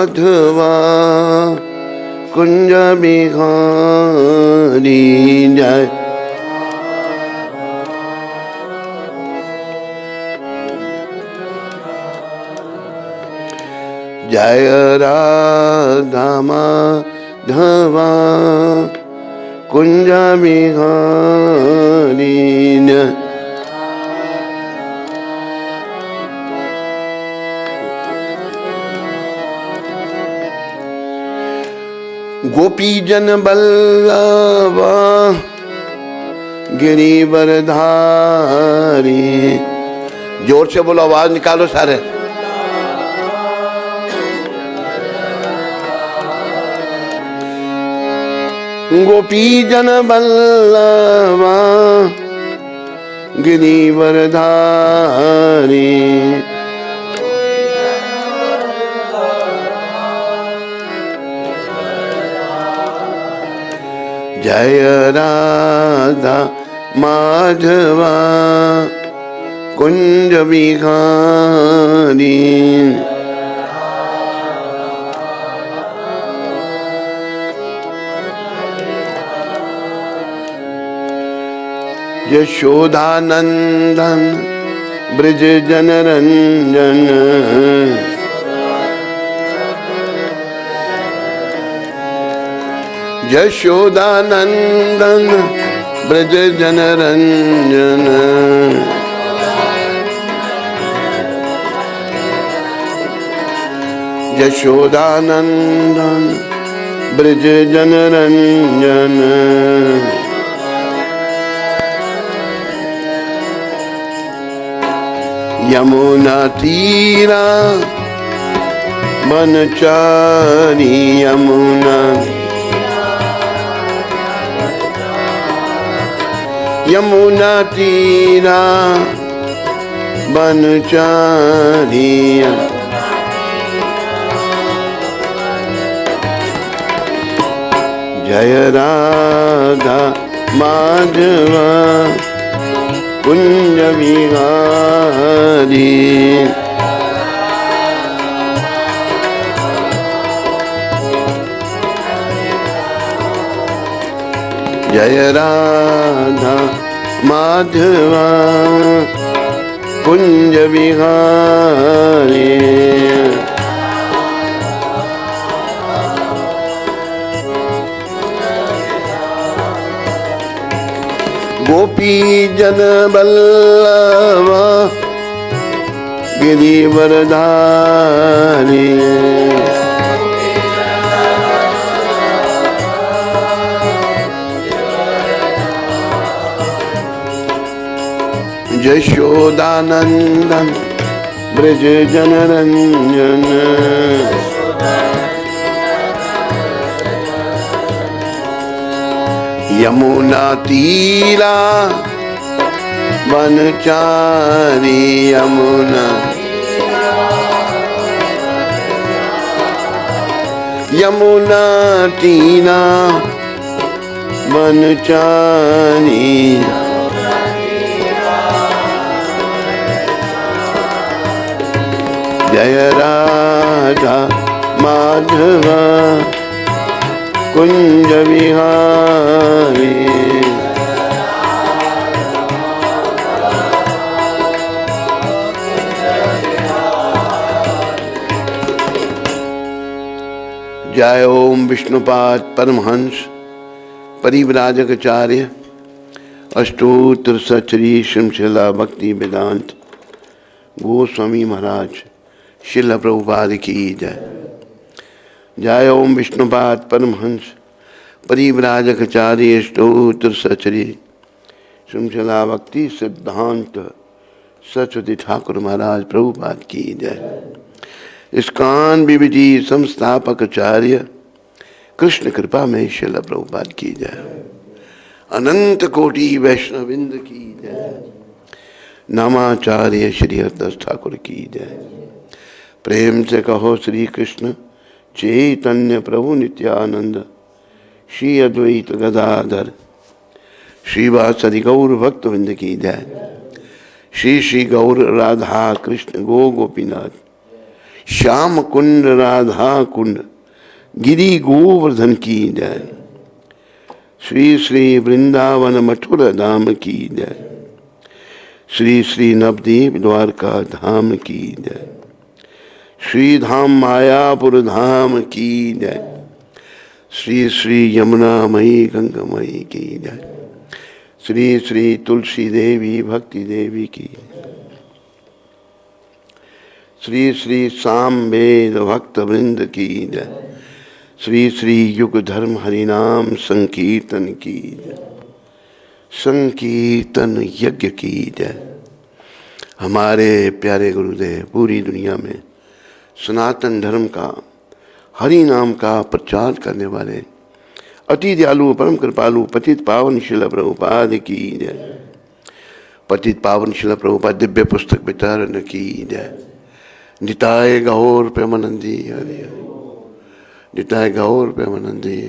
माधवा कुंज बिहारी जय। जय राधा माधवा कुंज बिहारी जय। गोपी जन बल्लवा गिरिवरधारी। जोर से बोलो, आवाज निकालो सारे। गोपी जन बल्लवा गिरिवरधारी। जय राधा माधवा कुंज बिहारी। यशोदानंदन ब्रज जनरंजन। यशोदानंदन ब्रज जनरंजन। यशोदानंदन ब्रज जनरंजन। यमुना तीरा बनचारी। यमुना यमुना तीरा बनचारी। जय राधा माधवा कुंज बिहारी। जय राधा माधवा कुंज बिहारी। गोपी जन बल्लवा गिरिवरधारी। यशोदानंदन ब्रज जनरंजन। यमुना तीरा बनचारी। यमुना यमुना तीरा बनचारी। जय राधा माधवा कुंज बिहारी। जय ओम विष्णुपाद परमहंस परिव्राजकाचार्य अष्टोत्तर सचरी श्रीमशिला भक्ति वेदांत गोस्वामी महाराज शिल प्रभुपाद की जय। जय ओम विष्णुपाद परमहंस परिव्राजकाचार्य अष्टोत्तर सचरी श्रीमशिला भक्ति सिद्धांत सरस्वती ठाकुर महाराज प्रभुपाद की जय। इस्कान विविधि संस्थापक आचार्य कृष्ण कृपा में शिल प्रभुपाद की जय। अनंत कोटि वैष्णविंद की जय। नामाचार्य श्री हरदास ठाकुर की जय। प्रेम से कहो श्री कृष्ण चैतन्य प्रभु नित्यानंद श्री अद्वैत गदाधर श्रीवासदि गौर भक्तवृंद की जय। श्री श्री गौर राधा कृष्ण गो गोपीनाथ श्याम कुंड राधा कुंड गिरी गोवर्धन की जय। श्री श्री वृंदावन मथुरा धाम की जय। श्री श्री नवदीप द्वारका धाम की जय। श्री धाम मायापुर धाम की जय। श्री श्री यमुना मई गंगा मई की जय। श्री श्री तुलसी देवी भक्ति देवी की। श्री श्री साम वेद भक्त वृंद की जय। श्री श्री युग धर्म हरिनाम संकीर्तन की जय। संकीर्तन यज्ञ की जय। हमारे प्यारे गुरुदेव पूरी दुनिया में सनातन धर्म का हरि नाम का प्रचार करने वाले अति दयालु परम कृपालु पतित पावन शिल प्रभुपाद की जय। पतित पावन शिल प्रभुपाद दिव्य पुस्तक वितरण की जय। निताय गौर प्रेमानंदी हरि हरि। निताय गौर प्रेमानंदी।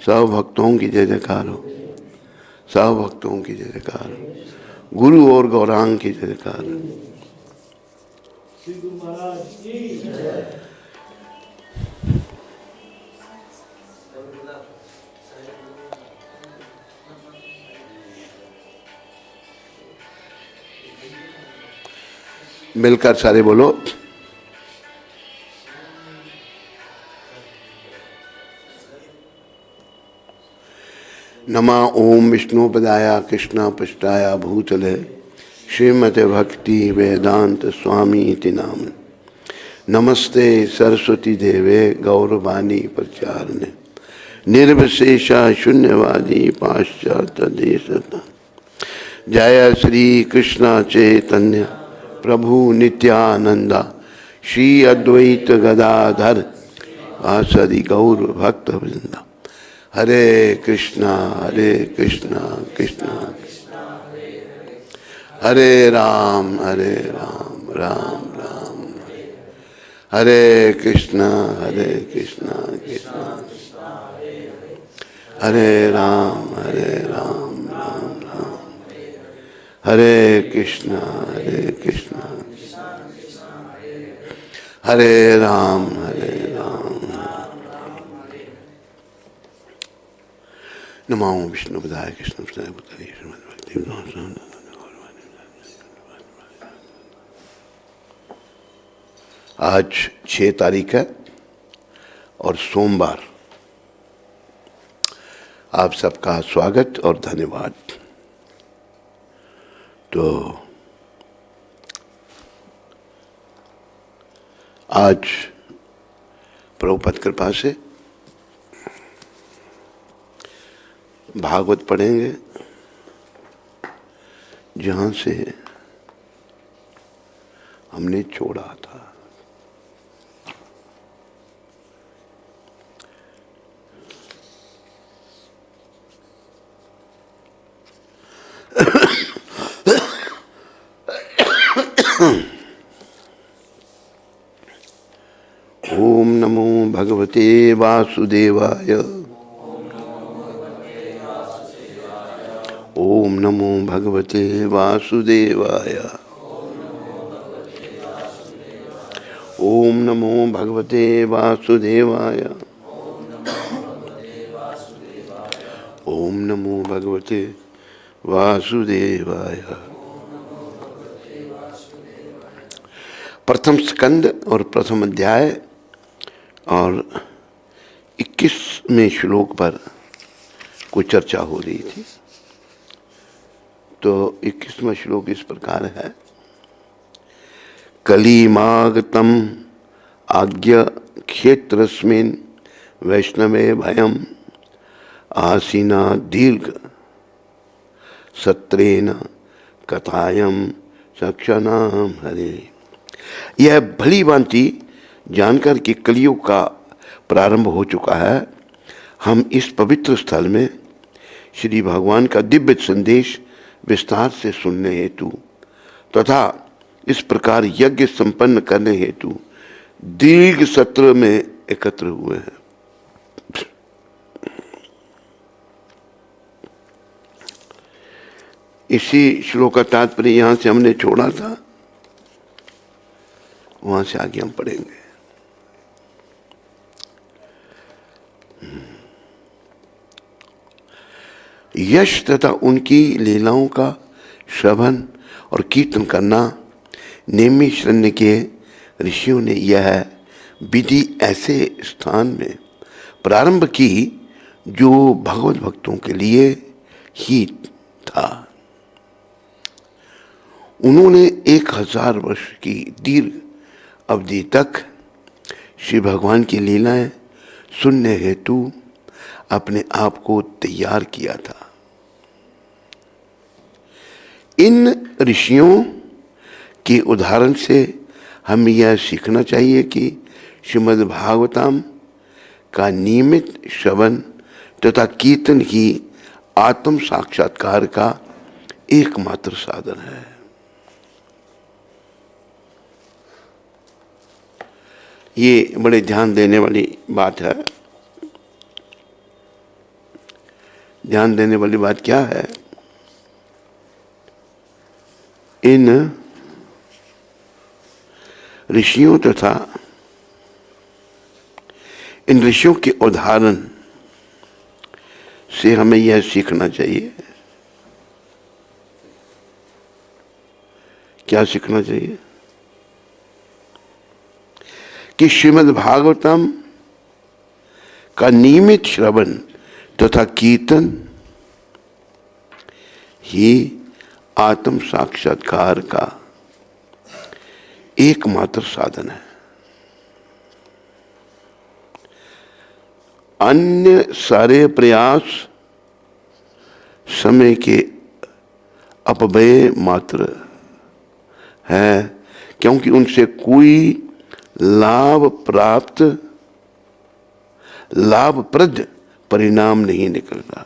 सब भक्तों की जय जयकार हो। सब भक्तों की जय जयकार हो। गुरु और गौरांग की जय जयकार। मिलकर सारे बोलो। नमा ओम विष्णु पदाया कृष्णा पृष्ठाया भूतले श्रीमते भक्ति वेदांत स्वामी इति नाम। नमस्ते सरस्वती देवे गौरवाणी प्रचारणे निर्विशेषा शून्यवादी पाश्चात्य देशता। जय श्री कृष्ण चैतन्य प्रभु नित्यानंदा श्री अद्वैत गदाधर वासदि गौर भक्त वृंदा। हरे कृष्णा कृष्णा हरे राम राम राम हरे कृष्णा कृष्णा हरे राम राम राम हरे कृष्णा हरे राम नमो विष्णु पदाय कृष्ण पदाय भक्ति। आज 6 तारीख है और सोमवार। आप सबका स्वागत और धन्यवाद। तो आज प्रभुपद कृपा से भागवत पढ़ेंगे जहाँ से हमने छोड़ा था। ओम नमो भगवते वासुदेवाय। ओम नमो भगवते वासुदेवाय। ओम नमो भगवते वासुदेवाय। ओम नमो भगवते वासुदेवाय। प्रथम स्कंद और प्रथम अध्याय और 21वें श्लोक पर कुछ चर्चा हो रही थी। तो 21वां श्लोक इस प्रकार है। कलिमागतम आज्ञा क्षेत्रस्मिन् वैष्णवे भयम आसीना दीर्घ सत्रेण कथायम सक्षनाम हरे। यह भली भांति जानकर कि कलियुग का प्रारंभ हो चुका है, हम इस पवित्र स्थल में श्री भगवान का दिव्य संदेश विस्तार से सुनने हेतु तथा इस प्रकार यज्ञ संपन्न करने हेतु दीर्घ सत्र में एकत्र हुए हैं। इसी श्लोक का तात्पर्य यहाँ से हमने छोड़ा था वहां से आगे हम पढ़ेंगे। यश तथा उनकी लीलाओं का श्रवण और कीर्तन करना नैमिषारण्य के ऋषियों ने यह विधि ऐसे स्थान में प्रारंभ की जो भगवत भक्तों के लिए ही था। उन्होंने 1000 वर्ष की दीर्घ अवधि तक श्री भगवान की लीलाएं सुनने हेतु अपने आप को तैयार किया था। इन ऋषियों के उदाहरण से हमें यह सीखना चाहिए कि श्रीमद् भागवतम का नियमित श्रवण तथा कीर्तन ही आत्म साक्षात्कार का एकमात्र साधन है। ये बड़े ध्यान देने वाली बात है। ध्यान देने वाली बात क्या है? इन ऋषियों तथा इन ऋषियों के उदाहरण से हमें यह सीखना चाहिए। क्या सीखना चाहिए? कि श्रीमद् भागवतम का नियमित श्रवण तथा कीर्तन ही आत्म साक्षात्कार का एकमात्र साधन है। अन्य सारे प्रयास समय के अपव्यय मात्र है, क्योंकि उनसे कोई लाभप्रद परिणाम नहीं निकलता।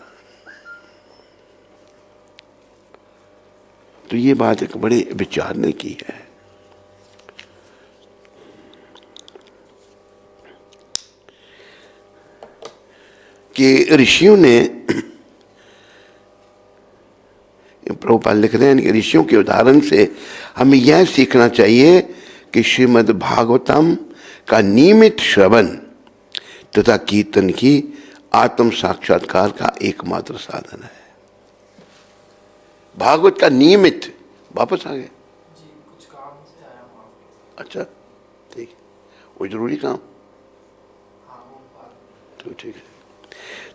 तो ये बात एक बड़े विचारने की है। कि ऋषियों ने, प्रभुपाद लिख रहे हैं कि ऋषियों के उदाहरण से हमें यह सीखना चाहिए कि श्रीमद् भागवतम का नियमित श्रवण तथा कीर्तन ही आत्म साक्षात्कार का एकमात्र साधन है। भागवत का नियमित, वापस आ गए जी, कुछ काम से आया हूं आपके। अच्छा ठीक, वो जरूरी काम। हाँ, वो बात तो ठीक है।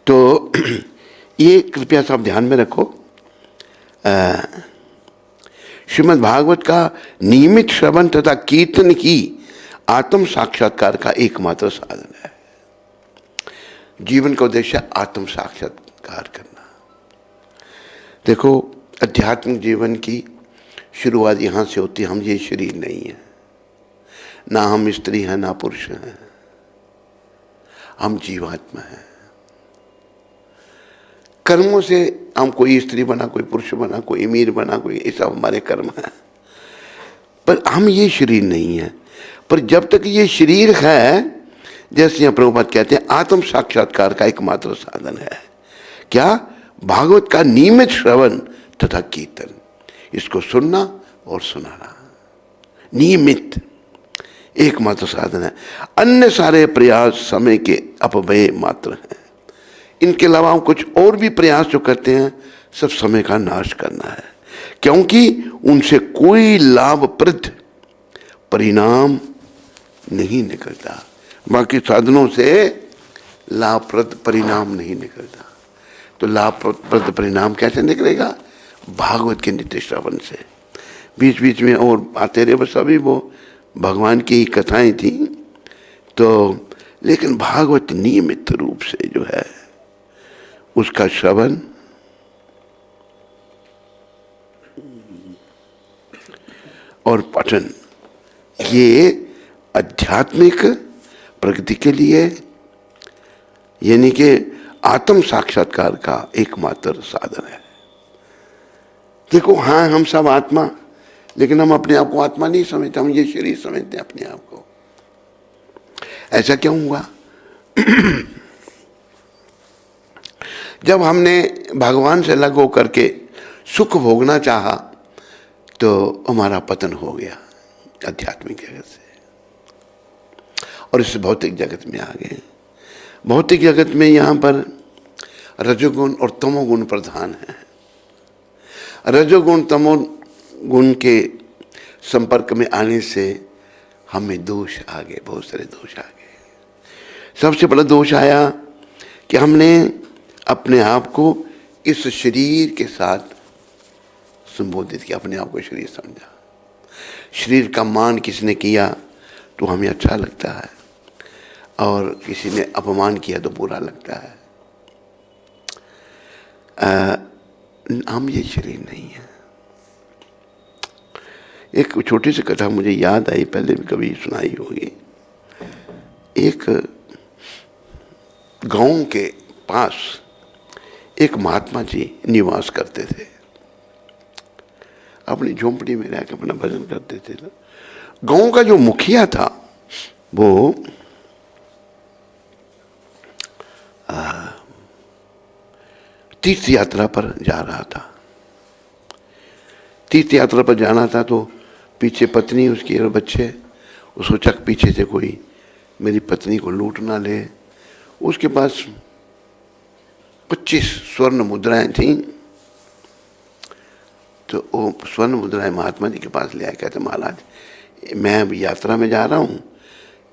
तो ये कृपया सब ध्यान में रखो। श्रीमद् भागवत का नियमित श्रवण तथा कीर्तन ही आत्म साक्षात्कार का एकमात्र साधन है। जीवन का उद्देश्य आत्म साक्षात्कार करना। देखो, आध्यात्मिक जीवन की शुरुआत यहाँ से होती है। हम ये शरीर नहीं है, ना हम स्त्री हैं ना पुरुष हैं, हम जीवात्मा हैं। कर्मों से हम कोई स्त्री बना, कोई पुरुष बना, कोई अमीर बना, कोई, ये सब हमारे कर्म हैं, पर हम ये शरीर नहीं है। पर जब तक ये शरीर है, जैसे यहाँ प्रभुपाद कहते हैं, आत्म साक्षात्कार का एकमात्र साधन है क्या? भागवत का नियमित श्रवण तथा कीर्तन, इसको सुनना और सुनाना नियमित एकमात्र साधन है। अन्य सारे प्रयास समय के अपव्यय मात्र हैं। इनके अलावा हम कुछ और भी प्रयास जो करते हैं, सब समय का नाश करना है, क्योंकि उनसे कोई लाभप्रद परिणाम नहीं निकलता। बाकी साधनों से लाभप्रद परिणाम नहीं निकलता। तो लाभप्रद परिणाम कैसे निकलेगा? भागवत के नित्य श्रवण से। बीच बीच में और आते रहे, बस अभी वो भगवान की कथाएं थी तो, लेकिन भागवत नियमित रूप से जो है उसका श्रवण और पठन, ये आध्यात्मिक प्रगति के लिए, यानी कि आत्म साक्षात्कार का एकमात्र साधन है। देखो, हाँ, हम सब आत्मा, लेकिन हम अपने आप को आत्मा नहीं समझते, हम ये शरीर समझते हैं अपने आप को। ऐसा क्यों हुआ? जब हमने भगवान से अलग होकर के सुख भोगना चाहा तो हमारा पतन हो गया आध्यात्मिक जगत से। और इस भौतिक जगत में आ गए। भौतिक जगत में यहाँ पर रजोगुण और तमोगुण प्रधान है। रजोगुण तमोगुण के संपर्क में आने से हमें दोष आ गए, बहुत सारे दोष आ गए। सबसे बड़ा दोष आया कि हमने अपने आप को इस शरीर के साथ संबोधित किया, अपने आप को शरीर समझा। शरीर का मान किसने किया तो हमें अच्छा लगता है, और किसी ने अपमान किया तो बुरा लगता है। हम ये शरीर नहीं है। एक छोटी सी कथा मुझे याद आई, पहले भी कभी सुनाई होगी। एक गांव के पास एक महात्मा जी निवास करते थे, अपनी झोंपड़ी में रहकर अपना भजन करते थे। गांव का जो मुखिया था वो तीर्थ यात्रा पर जा रहा था। तीर्थ यात्रा पर जाना था तो पीछे पत्नी उसकी और बच्चे, उसको चक पीछे से कोई मेरी पत्नी को लूट ना ले। उसके पास 25 स्वर्ण मुद्राएं थीं, तो वो स्वर्ण मुद्राएं महात्मा जी के पास ले आए। कहते महाराज मैं अब यात्रा में जा रहा हूँ,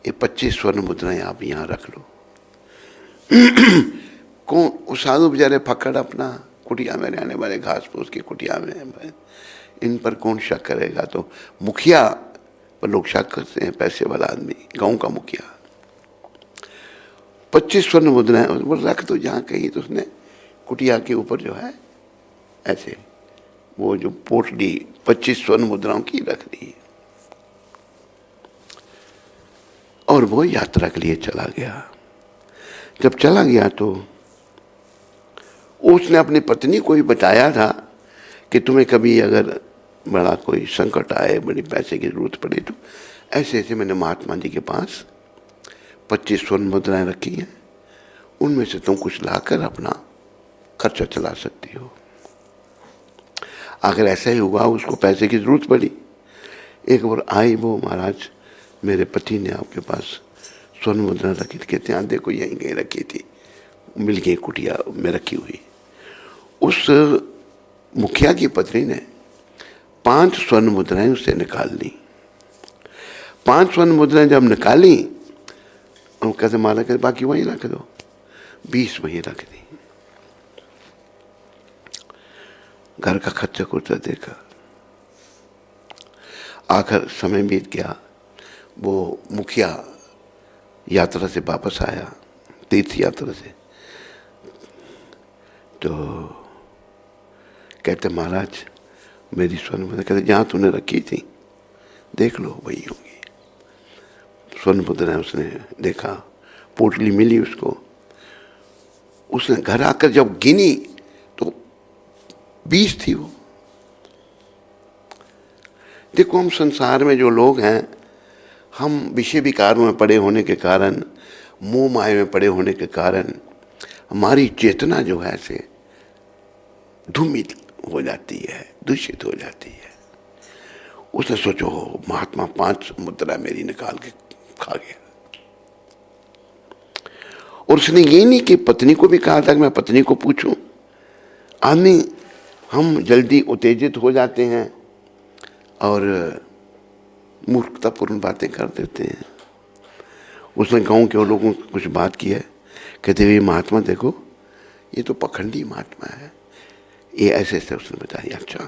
ये 25 स्वर्ण मुद्राएं आप यहाँ रख लो। कौन? वो साधु बेचारे फक्कड़ अपना कुटिया में रहने वाले, घास फूस की कुटिया में, इन पर कौन शक करेगा। तो मुखिया पर लोग शक करते हैं, पैसे वाला आदमी, गांव का मुखिया। 25 स्वर्ण मुद्राएं वो रख दो जहाँ कहीं। तो उसने कुटिया के ऊपर जो है ऐसे वो जो पोटली 25 स्वर्ण मुद्राओं की रख दी, और वो यात्रा के लिए चला गया। जब चला गया तो उसने अपनी पत्नी को ही बताया था कि तुम्हें कभी अगर बड़ा कोई संकट आए, बड़ी पैसे की जरूरत पड़े, तो ऐसे ऐसे मैंने महात्मा जी के पास 25 स्वर्ण मुद्राएं रखी हैं, उनमें से तुम कुछ लाकर अपना खर्चा चला सकती हो। अगर ऐसा ही हुआ, उसको पैसे की जरूरत पड़ी, एक बार आई वो, महाराज मेरे पति ने आपके पास स्वर्ण मुद्रा रखी थी। कहते हैं देखो यहीं कहीं रखी थी, मिल गई कुटिया में रखी हुई। उस मुखिया की पत्नी ने 5 स्वर्ण मुद्राएं उससे निकाल ली। 5 स्वर्ण मुद्राएं जब निकाली, हम कहते माला कहते बाकी वहीं रख दो, 20 वहीं रख दी। घर का खर्चा खुर्चा देखा। आखिर समय बीत गया, वो मुखिया यात्रा से वापस आया, तीर्थ यात्रा से। तो कहते महाराज मेरी स्वर्ण मुद्रा, कहते जहाँ तूने रखी थी देख लो वही होगी। स्वर्ण मुद्रा उसने देखा, पोटली मिली उसको। उसने घर आकर जब गिनी तो 20 थी वो। देखो हम संसार में जो लोग हैं, हम विषय विकारों में पड़े होने के कारण, मोह माया में पड़े होने के कारण हमारी चेतना जो है से धूमिल हो जाती है, दूषित हो जाती है। उसने सोचो महात्मा 5 मुद्रा मेरी निकाल के खा गया। और उसने ये नहीं कि पत्नी को भी कहा था कि मैं पत्नी को पूछूं। आदमी हम जल्दी उत्तेजित हो जाते हैं और मूर्खतापूर्ण बातें कर देते हैं। उसने गांव के लोगों को कुछ बात की है, कहते हुए महात्मा देखो ये तो पखंडी महात्मा है, ये ऐसे ऐसे उसने बताया। अच्छा,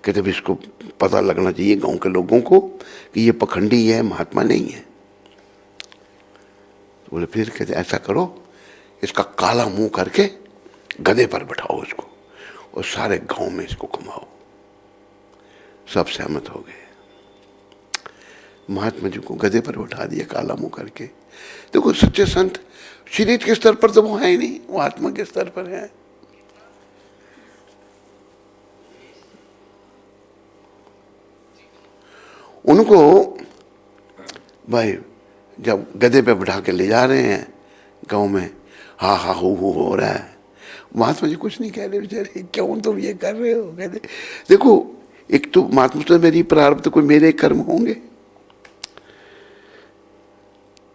कहते भी इसको पता लगना चाहिए गांव के लोगों को कि ये पखंडी है, महात्मा नहीं है। बोले फिर? कहते ऐसा करो, इसका काला मुंह करके गधे पर बैठाओ इसको और सारे गांव में इसको घुमाओ। सब सहमत हो गए। महात्मा जी को गधे पर बैठा दिया काला मुंह करके। देखो सच्चे संत शरीर के स्तर पर तो वो है ही नहीं, वो आत्मा के स्तर पर है। उनको भाई जब गधे पे बैठा के ले जा रहे हैं गांव में, हा हा हो रहा है, महात्मा जी कुछ नहीं कह रहे बेचारे, क्यों तुम ये कर रहे हो। कहते देखो एक तो महात्मा तो मेरी प्रारब्ध, कोई मेरे कर्म होंगे।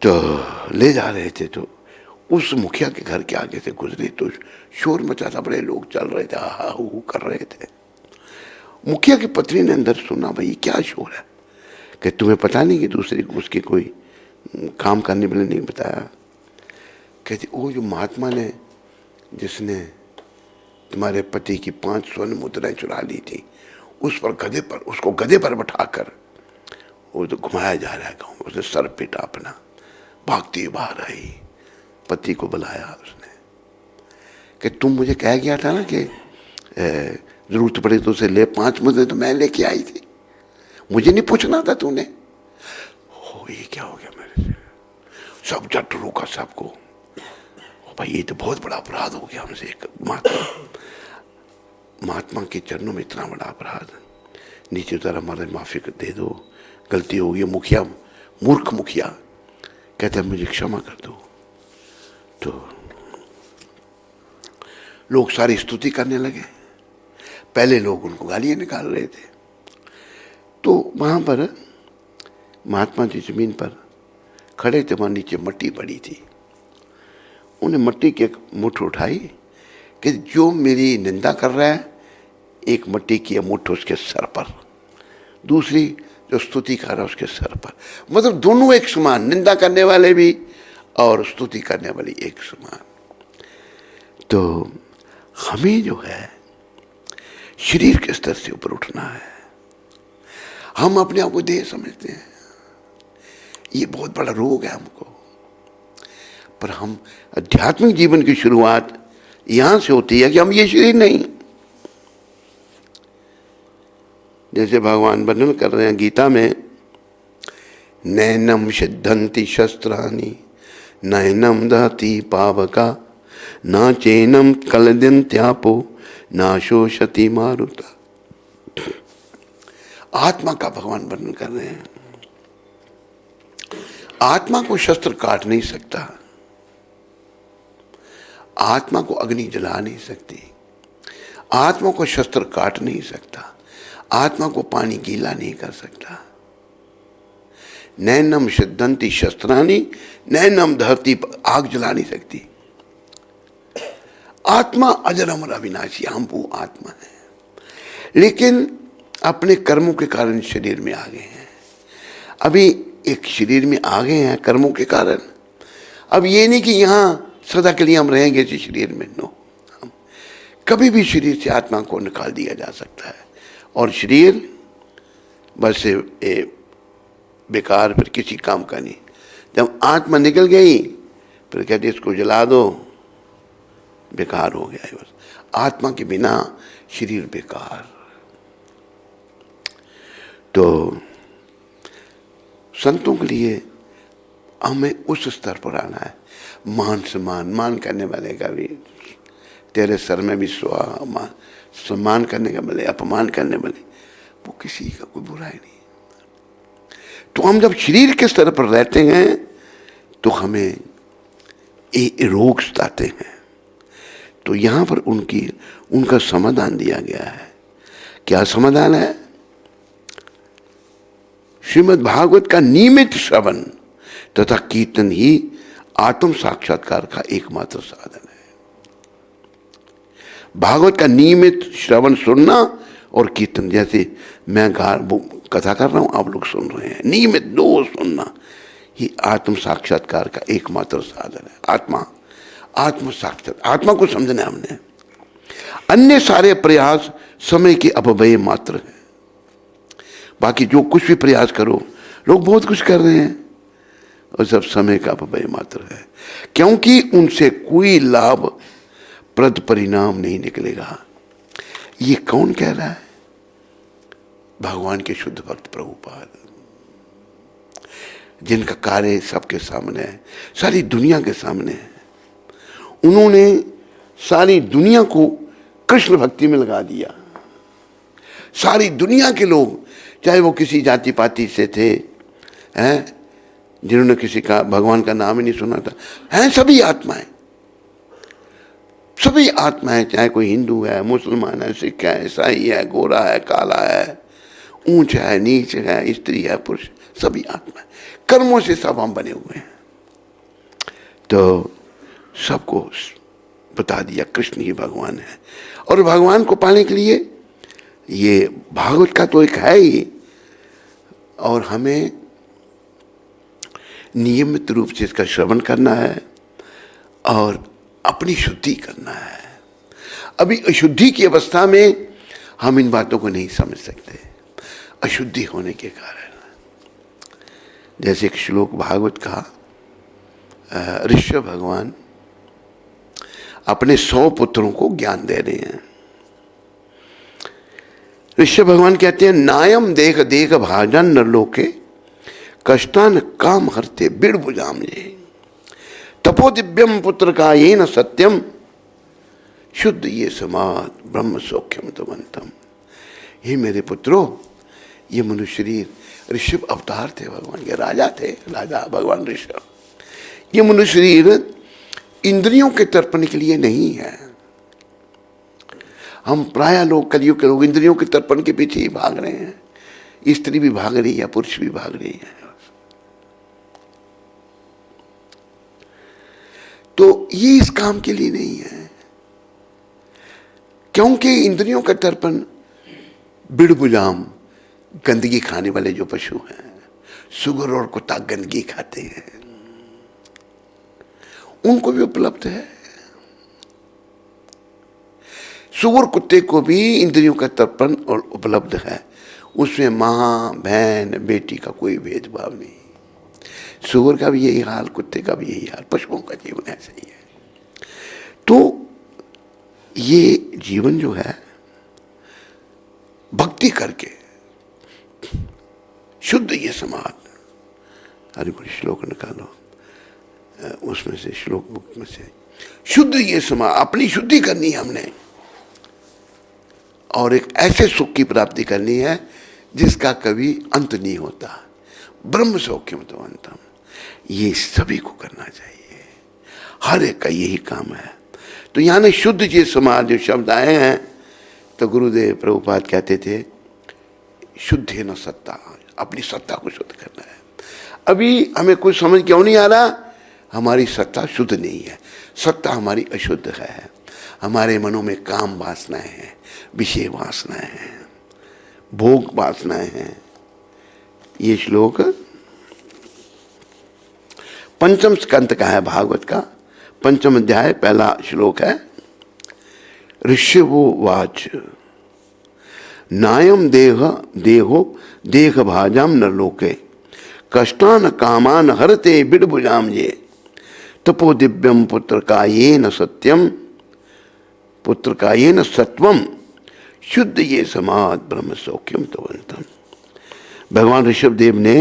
तो ले जा रहे थे, तो उस मुखिया के घर के आगे से गुजरे तो शोर मचा था, बड़े लोग चल रहे थे, हा हू कर रहे थे। मुखिया की पत्नी ने अंदर सुना, भाई क्या शोर है, कि तुम्हें पता नहीं कि दूसरे को उसके कोई काम करने वाले नहीं बताया। कहती वो जो महात्मा ने जिसने तुम्हारे पति की 5 स्वर्ण मुद्राएं चुरा ली थी, उस पर गधे पर, उसको गधे पर बैठाकर वो तो घुमाया जा रहा है गाँव में। उसने सर पीटा अपना, भागती बाहर आई, पति को बुलाया उसने कि तुम मुझे कह गया था ना कि जरूरत पड़े तो उसे ले, 5 मुद्राएं तो मैं लेके आई थी, मुझे नहीं पूछना था तूने। हो ये क्या हो गया मेरे से, सब झट रोका सबको। भाई ये तो बहुत बड़ा अपराध हो गया हमसे, एक महात्मा के चरणों में इतना बड़ा अपराध, नीचे उतर हमारे माफी दे दो, गलती हो गई। मुखिया, मूर्ख मुखिया कहता है मुझे क्षमा कर दो। तो लोग सारी स्तुति करने लगे, पहले लोग उनको गालियां निकाल रहे थे। तो वहां पर महात्मा जी जमीन पर खड़े थे, वहां नीचे मट्टी पड़ी थी, उन्हें मट्टी की एक मुट्ठ उठाई कि जो मेरी निंदा कर रहा है, एक मट्टी की मुट्ठ उसके सर पर, दूसरी जो स्तुति कर रहा है उसके सर पर, मतलब दोनों एक समान, निंदा करने वाले भी और स्तुति करने वाली एक समान। तो हमें जो है शरीर के स्तर से ऊपर उठना है। हम अपने आप को देह समझते हैं, ये बहुत बड़ा रोग है हमको, पर हम आध्यात्मिक जीवन की शुरुआत यहां से होती है कि हम ये शरीर नहीं। जैसे भगवान वर्णन कर रहे हैं गीता में, नैनम सिद्धंति शस्त्राणि नैनम दहति पावका न चैनम कलदन्त्यापो न शोषति मारुता। आत्मा का भगवान वर्णन कर रहे हैं। आत्मा को शस्त्र काट नहीं सकता, आत्मा को अग्नि जला नहीं सकती, आत्मा को शस्त्र काट नहीं सकता, आत्मा को पानी गीला नहीं कर सकता। नैनम सिद्धंति शस्त्राणि नैनम दहति, आग जला नहीं सकती। आत्मा अजर अमर अविनाशी, हम वो आत्मा है, लेकिन अपने कर्मों के कारण शरीर में आ गए हैं। अभी एक शरीर में आ गए हैं कर्मों के कारण। अब ये नहीं कि यहाँ सदा के लिए हम रहेंगे इस शरीर में, नो, कभी भी शरीर से आत्मा को निकाल दिया जा सकता है, और शरीर बस बेकार, फिर किसी काम का नहीं। जब आत्मा निकल गई फिर कहते इसको जला दो, बेकार हो गया है। बस आत्मा के बिना शरीर बेकार। तो संतों के लिए हमें उस स्तर पर आना है। मान सम्मान, मान करने वाले का भी, तेरे सर में भी सम्मान करने का मिले, अपमान करने वाले, वो किसी का कोई बुराई नहीं। तो हम जब शरीर के स्तर पर रहते हैं तो हमें ये रोग सताते हैं। तो यहां पर उनका समाधान दिया गया है। क्या समाधान है? श्रीमद् भागवत का नियमित श्रवण तथा कीर्तन ही आत्म साक्षात्कार का एकमात्र साधन है। भागवत का नियमित श्रवण सुनना और कीर्तन, जैसे मैं कथा कर रहा हूं, आप लोग सुन रहे हैं, नियमित दो सुनना, ये आत्म साक्षात्कार का एकमात्र साधन है। आत्म साक्षात, आत्मा को समझना है हमने। अन्य सारे प्रयास समय के अपव्यय मात्र है। बाकी जो कुछ भी प्रयास करो, लोग बहुत कुछ कर रहे हैं और सब समय का अपव्यय मात्र है, क्योंकि उनसे कोई लाभ प्रद परिणाम नहीं निकलेगा। ये कौन कह रहा है? भगवान के शुद्ध भक्त प्रभुपाद, जिनका कार्य सबके सामने है, सारी दुनिया के सामने है। उन्होंने सारी दुनिया को कृष्ण भक्ति में लगा दिया। सारी दुनिया के लोग, चाहे वो किसी जाति पाति से थे, हैं, जिन्होंने किसी का भगवान का नाम ही नहीं सुना था, हैं सभी आत्माएं, सभी आत्माएं, चाहे कोई हिंदू है, मुसलमान है, सिख है, ईसाई है, गोरा है, काला है, ऊंच है, नीच है, स्त्री है, पुरुष, सभी आत्माएं, कर्मों से सब हम बने हुए हैं। तो सबको बता दिया कृष्ण ही भगवान है। और भगवान को पाने के लिए ये भागवत का तो एक है ही, और हमें नियमित रूप से इसका श्रवण करना है और अपनी शुद्धि करना है। अभी अशुद्धि की अवस्था में हम इन बातों को नहीं समझ सकते, अशुद्धि होने के कारण। जैसे एक श्लोक भागवत का, ऋषभ भगवान अपने 100 पुत्रों को ज्ञान दे रहे हैं। ऋषभ भगवान कहते हैं, नायम देख देख भाजन नरलोके कष्टान काम हरते बिड़बुजाम ये तपो दिव्यम पुत्र का ये न सत्यम शुद्ध ये समाद ब्रह्म सौख्यम तवंतम। हे मेरे पुत्रों, ये मनुष्य शरीर ऋषभ अवतार थे, भगवान के राजा थे, राजा भगवान ऋषभ। ये मनुष्य शरीर इंद्रियों के तर्पण के लिए नहीं है। हम प्राय लोग, कलयुग के लोग, इंद्रियों के तर्पण के पीछे ही भाग रहे हैं। स्त्री भी भाग रही है, पुरुष भी भाग रही है। तो ये इस काम के लिए नहीं है, क्योंकि इंद्रियों का तर्पण बिड़बुजाम, गंदगी खाने वाले जो पशु हैं, सुगर और कुत्ता गंदगी खाते हैं, उनको भी उपलब्ध है। सुअर कुत्ते को भी इंद्रियों का तर्पण और उपलब्ध है। उसमें माँ बहन बेटी का कोई भेदभाव नहीं। सुअर का भी यही हाल, कुत्ते का भी यही हाल, पशुओं का जीवन ऐसा ही है। तो ये जीवन जो है भक्ति करके शुद्ध ये समाज, अरे बड़ी श्लोक निकालो उसमें से, श्लोक बुक में से, शुद्ध ये समाज, अपनी शुद्धि करनी है हमने, और एक ऐसे सुख की प्राप्ति करनी है जिसका कभी अंत नहीं होता। ब्रह्म सौख्यम तो अंतम, ये सभी को करना चाहिए, हर एक का यही काम है। तो यहाँ ने शुद्ध ये समाज जो शब्द आए हैं, तो गुरुदेव प्रभुपाद कहते थे शुद्ध है न सत्ता, अपनी सत्ता को शुद्ध करना है। अभी हमें कुछ समझ क्यों नहीं आ रहा, हमारी सत्ता शुद्ध नहीं है, सत्ता हमारी अशुद्ध है। हमारे मनों में काम वासनाएं हैं, विषय वासनाएं हैं, भोग वासनाएं हैं। ये श्लोक 5 स्कंद का है, भागवत का 5 अध्याय, पहला श्लोक है। ऋषभो वाच नायम देहो देह भाजाम न लोके कष्टान कामान हरते बिड़बुजाम ये तपो दिव्यम पुत्र का ये न सत्यम पुत्र का ये न सत्वम शुद्ध ये समाद ब्रह्म सौख्यम तवंतम। भगवान ऋषभ देव ने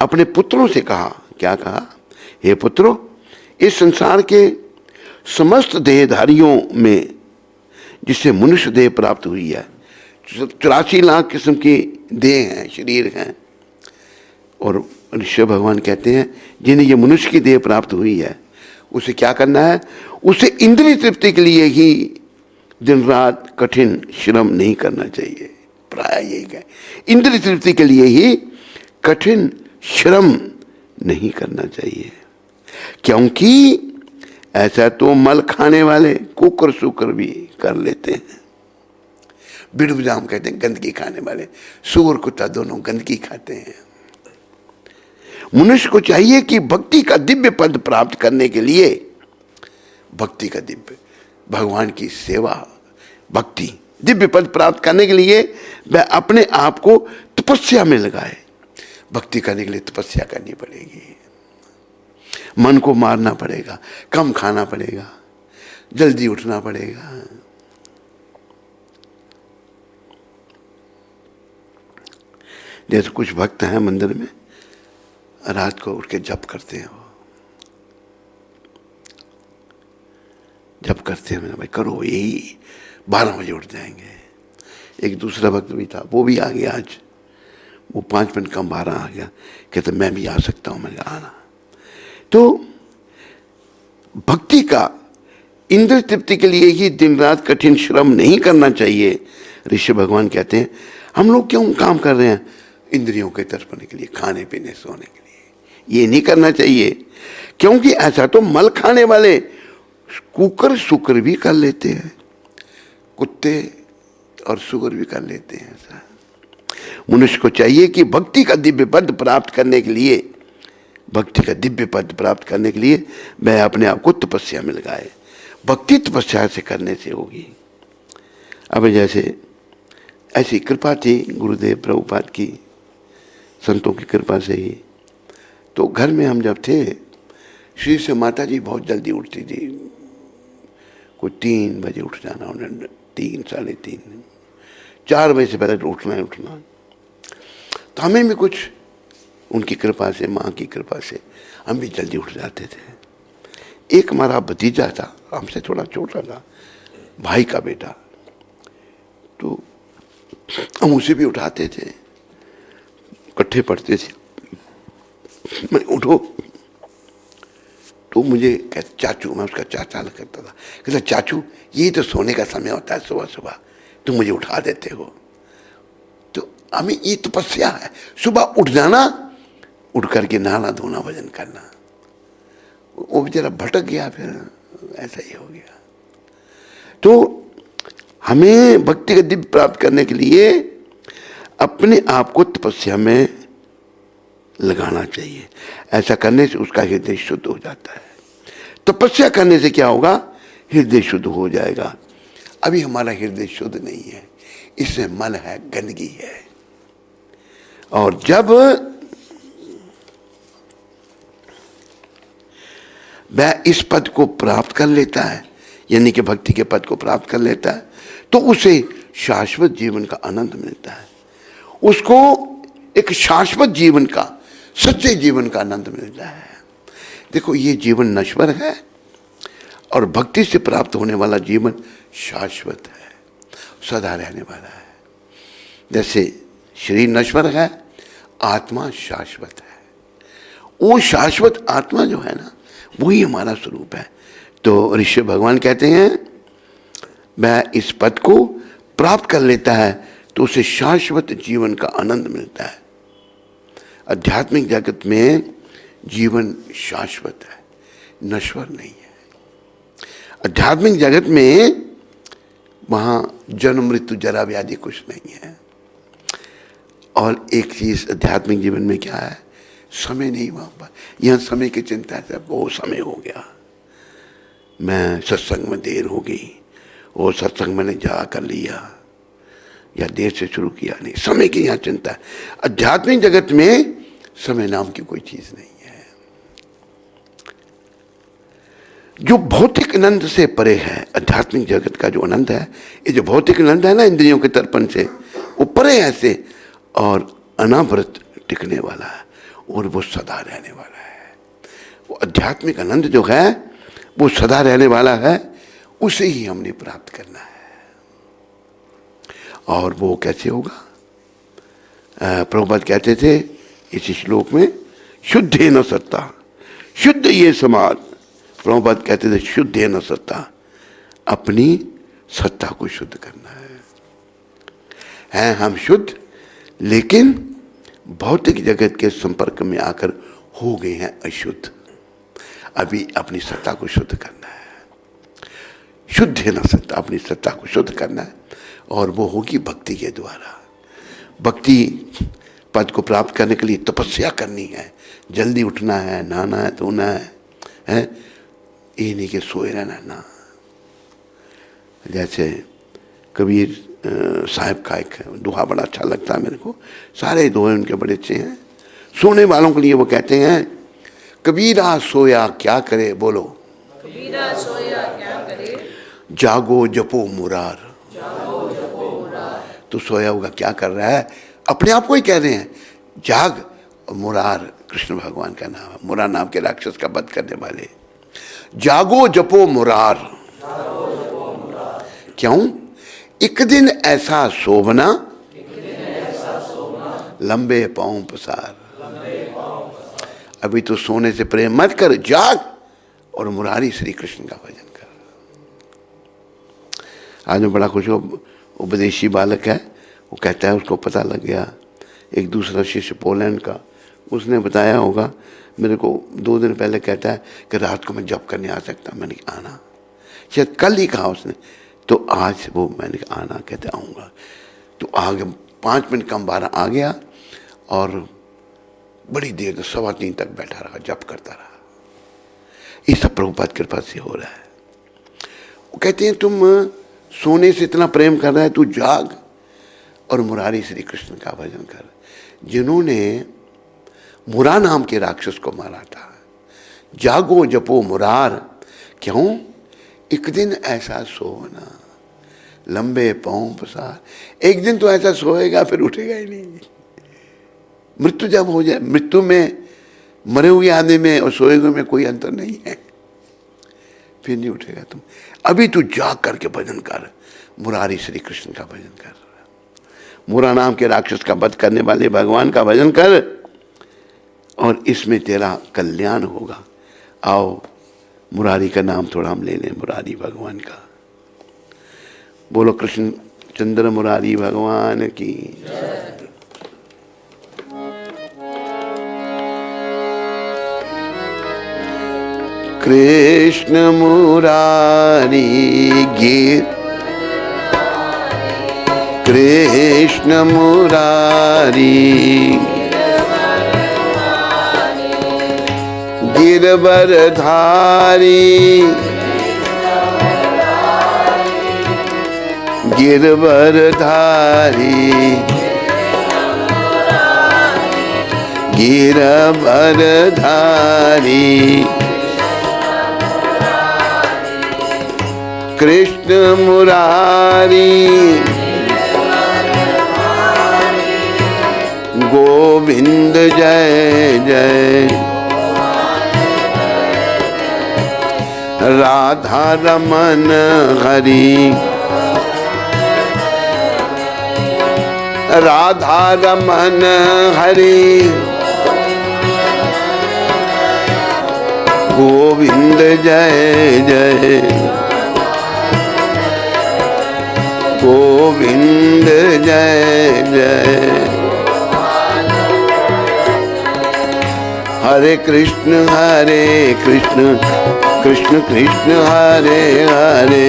अपने पुत्रों से कहा, क्या कहा, हे पुत्रों, इस संसार के समस्त देहधारियों में जिससे मनुष्य देह प्राप्त हुई है, 84 लाख किस्म की देह हैं, शरीर हैं, और ऋषभ भगवान कहते हैं जिन्हें ये मनुष्य की देह प्राप्त हुई है, उसे क्या करना है, उसे इंद्रिय तृप्ति के लिए ही दिन रात कठिन श्रम नहीं करना चाहिए। प्राय यही कहे, इंद्रिय तृप्ति के लिए ही कठिन श्रम नहीं करना चाहिए, क्योंकि ऐसा तो मल खाने वाले कुकर सुकर भी कर लेते हैं। बिड़बुजाम कहते हैं गंदगी खाने वाले, सुअर कुत्ता दोनों गंदगी खाते हैं। मनुष्य को चाहिए कि भक्ति का दिव्य पद प्राप्त करने के लिए, भक्ति का दिव्य, भगवान की सेवा, भक्ति दिव्य पद प्राप्त करने के लिए वह अपने आप को तपस्या में लगाए। भक्ति करने के लिए तपस्या करनी पड़ेगी, मन को मारना पड़ेगा, कम खाना पड़ेगा, जल्दी उठना पड़ेगा। जैसे कुछ भक्त हैं मंदिर में, रात को उठ के जप करते हैं, जप करते हैं, मैंने भाई करो, यही 12 बजे उठ जाएंगे। एक दूसरा भक्त भी था, वो भी आ गया आज, वो 5 मिनट कम 12 आ गया, कहते मैं भी आ सकता हूँ, मैंने आना। तो भक्ति का इंद्र तृप्ति के लिए ही दिन रात कठिन श्रम नहीं करना चाहिए। ऋषि भगवान कहते हैं हम लोग क्यों काम कर रहे हैं, इंद्रियों के तर्पण के लिए, खाने पीने सोने के लिए, ये नहीं करना चाहिए, क्योंकि ऐसा तो मल खाने वाले कुकर सुकर भी कर लेते हैं, कुत्ते और सुकर भी कर लेते हैं। ऐसा मनुष्य को चाहिए कि भक्ति का दिव्य पद प्राप्त करने के लिए, भक्ति का दिव्य पद प्राप्त करने के लिए वह अपने आप को तपस्या में लगाए। भक्ति तपस्या से करने से होगी। अब जैसे ऐसी कृपा थी गुरुदेव प्रभुपाद की, संतों की कृपा से ही, तो घर में हम जब थे, श्री से माता जी बहुत जल्दी उठती थी, कोई 3 बजे उठ जाना उन्हें, 3, 3:30, 4 बजे से पहले उठना ही उठना। तो हमें भी कुछ उनकी कृपा से, माँ की कृपा से हम भी जल्दी उठ जाते थे। एक हमारा भतीजा था, हमसे थोड़ा छोटा था, भाई का बेटा, तो हम उसे भी उठाते थे, इकट्ठे पढ़ते थे। मैं उठो तो मुझे कहते चाचू, मैं उसका चाचा करता था, कहता चाचू ये तो सोने का समय होता है सुबह सुबह, तुम मुझे उठा देते हो। तो हमें ये तपस्या है, सुबह उठ जाना, उठ करके नहाना धोना भजन करना। वो बेचारा भटक गया, फिर ऐसा ही हो गया। तो हमें भक्ति का दिव्य प्राप्त करने के लिए अपने आप को तपस्या में लगाना चाहिए। ऐसा करने से उसका हृदय शुद्ध हो जाता है। तपस्या करने से क्या होगा? हृदय शुद्ध हो जाएगा। अभी हमारा हृदय शुद्ध नहीं है, इसमें मल है, गंदगी है। और जब वह इस पद को प्राप्त कर लेता है, यानी कि भक्ति के पद को प्राप्त कर लेता है, तो उसे शाश्वत जीवन का आनंद मिलता है। उसको एक शाश्वत जीवन का, सच्चे जीवन का आनंद मिलता है। देखो, ये जीवन नश्वर है और भक्ति से प्राप्त होने वाला जीवन शाश्वत है, सदा रहने वाला है। जैसे शरीर नश्वर है, आत्मा शाश्वत है। वो शाश्वत आत्मा जो है ना, वही हमारा स्वरूप है। तो ऋषि भगवान कहते हैं, वह इस पद को प्राप्त कर लेता है तो उसे शाश्वत जीवन का आनंद मिलता है। आध्यात्मिक जगत में जीवन शाश्वत है, नश्वर नहीं है। आध्यात्मिक जगत में वहाँ जन्म मृत्यु जरा व्याधि कुछ नहीं है। और एक चीज आध्यात्मिक जीवन में क्या है? समय नहीं वहाँ पर। यहाँ समय की चिंता है, बहुत समय हो गया, मैं सत्संग में देर हो गई, वो सत्संग मैंने जा कर लिया या देर से शुरू किया, नहीं, समय की यहाँ चिंता है। आध्यात्मिक जगत में समय नाम की कोई चीज नहीं है। जो भौतिक आनंद से परे है, आध्यात्मिक जगत का जो आनंद है, ये जो भौतिक आनंद है ना, इंद्रियों के तर्पण से वो परे है से, और अनावृत टिकने वाला है, और वो सदा रहने वाला है। वो आध्यात्मिक आनंद जो है वो सदा रहने वाला है, उसे ही हमने प्राप्त करना है। और वो कैसे होगा? प्रभुपाद कहते थे इस श्लोक में, शुद्धे न सत्ता, शुद्ध ये समाज। प्रभुपाद कहते थे शुद्धे न सत्ता, अपनी सत्ता को शुद्ध करना है हम शुद्ध, लेकिन भौतिक जगत के संपर्क में आकर हो गए हैं अशुद्ध। अभी अपनी सत्ता को शुद्ध करना है। शुद्ध है ना सत्ता, अपनी सत्ता को शुद्ध करना है, और वो होगी भक्ति के द्वारा। भक्ति पद को प्राप्त करने के लिए तपस्या करनी है, जल्दी उठना है, नहाना है, धोना है, ये नहीं कि सोए रहना ना। जैसे कबीर साहब का एक दोहा बड़ा अच्छा लगता है मेरे को, सारे दोहे उनके बड़े अच्छे हैं। सोने वालों के लिए वो कहते हैं, कबीरा सोया क्या करे, बोलो कबीरा सोया क्या करे, जागो जपो मुरार। तो सोया होगा क्या कर रहा है? अपने आप को ही कह रहे हैं जाग। और मुरार कृष्ण भगवान का नाम है, मुरार नाम के राक्षस का वध करने वाले। जागो जपो मुरार। क्यों? एक दिन ऐसा शोभना, लंबे पांव पसार। अभी तो सोने से प्रेम मत कर, जाग और मुरारी श्री कृष्ण का भजन कर। आज मैं बड़ा खुश हूँ, उपदेशी बालक है, वो कहता है उसको पता लग गया, एक दूसरा शिष्य पोलैंड का, उसने बताया होगा, मेरे को 2 दिन पहले कहता है कि रात को मैं जॉब करने आ सकता। मैंने कहा आना, शायद कल ही कहा उसने, तो आज वो मैंने कहा आना, कहते आऊँगा। तो आगे 5 मिनट कम 12 आ गया और बड़ी देर तक 2:15 तक बैठा रहा, जॉब करता रहा। ये सब प्रभुपाद कृपा से हो रहा है। वो कहते हैं तुम सोने से इतना प्रेम कर रहा है, तू जाग और मुरारी श्री कृष्ण का भजन कर। जिन्होंने मुरा नाम के राक्षस को मारा था, जागो जपो मुरार, क्यों? एक दिन ऐसा सोना लंबे पांव पसार। एक दिन तो ऐसा सोएगा फिर उठेगा ही नहीं। मृत्यु जब हो जाए, मृत्यु में मरे हुए आदमी में और सोए हुए में कोई अंतर नहीं है, फिर नहीं उठेगा तुम। अभी तू जाग करके भजन कर, मुरारी श्री कृष्ण का भजन कर, मुरा नाम के राक्षस का वध करने वाले भगवान का भजन कर, और इसमें तेरा कल्याण होगा। आओ मुरारी का नाम थोड़ा हम ले लें, मुरारी भगवान का। बोलो कृष्ण चंद्र मुरारी भगवान की। कृष्ण मुरारी गिर, कृष्ण मुरारी गिरवर धारी, गिरवर धारी, गिरवर धारी, कृष्ण मुरारी गोविंद जय जय, राधा रमन हरि, राधा रमन हरि, गोविंद जय जय, गोविंद जय जय। हरे कृष्ण कृष्ण कृष्ण हरे हरे,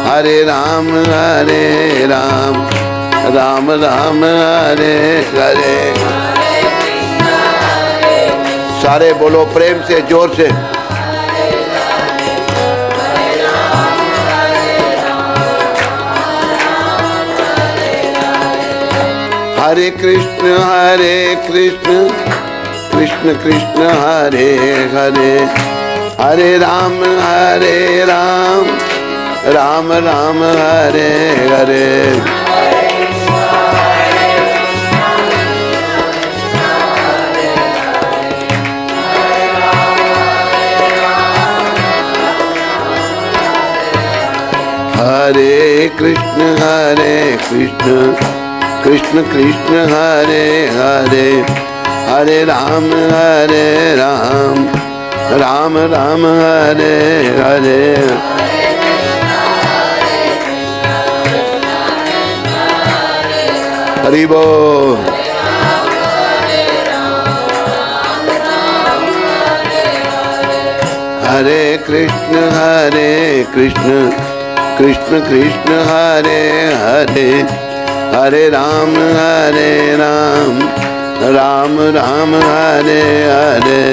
हरे राम राम राम हरे हरे। सारे बोलो प्रेम से, जोर से। हरे कृष्ण कृष्ण कृष्ण हरे हरे, हरे राम राम राम हरे हरे। हरे कृष्ण कृष्ण कृष्ण हरे हरे, हरे राम राम राम हरे हरे। हरि बोल। हरे कृष्ण कृष्ण कृष्ण हरे हरे, हरे राम राम राम हरे हरे।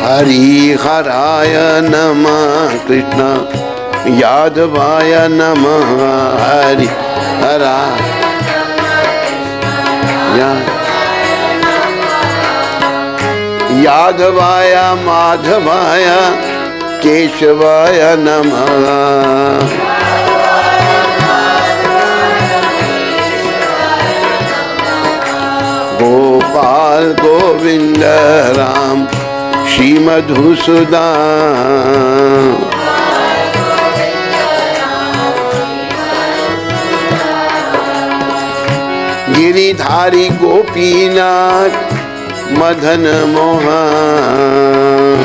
हरि हराय नमः, कृष्ण यादवाय नमः, हरि हरा यादवाय माधवाय केशवाय नमः। गोपाल गोविंद राम श्री मधुसूदन, गिरिधारी गोपीनाथ मदन मोहन।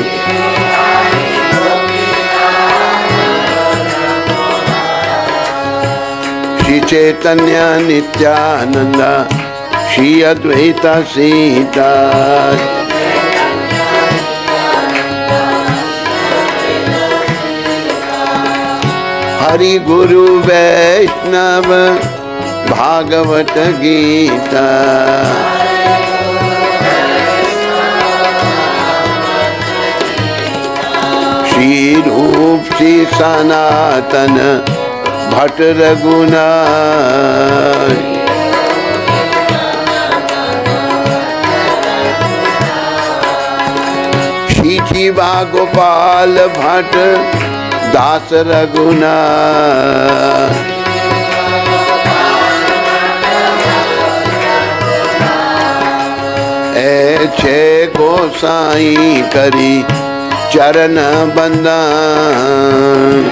श्री चैतन्य नित्यानंद श्री अद्वैत सीता हरि गुरु वैष्णव भागवत गीता श्री रूप श्री सनातन भट्ट रघुनाथ श्री जीवा गोपाल भट्ट दास रघुनाथ ऐछे गोसाई करी चरण बंदन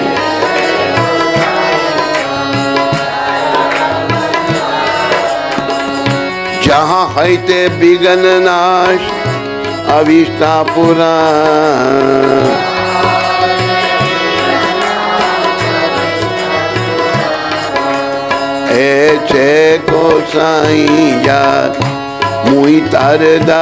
जहाँ है ते बिगन नाश अविष्टा पुराण ऐछे गोसाई यार मुई तारदार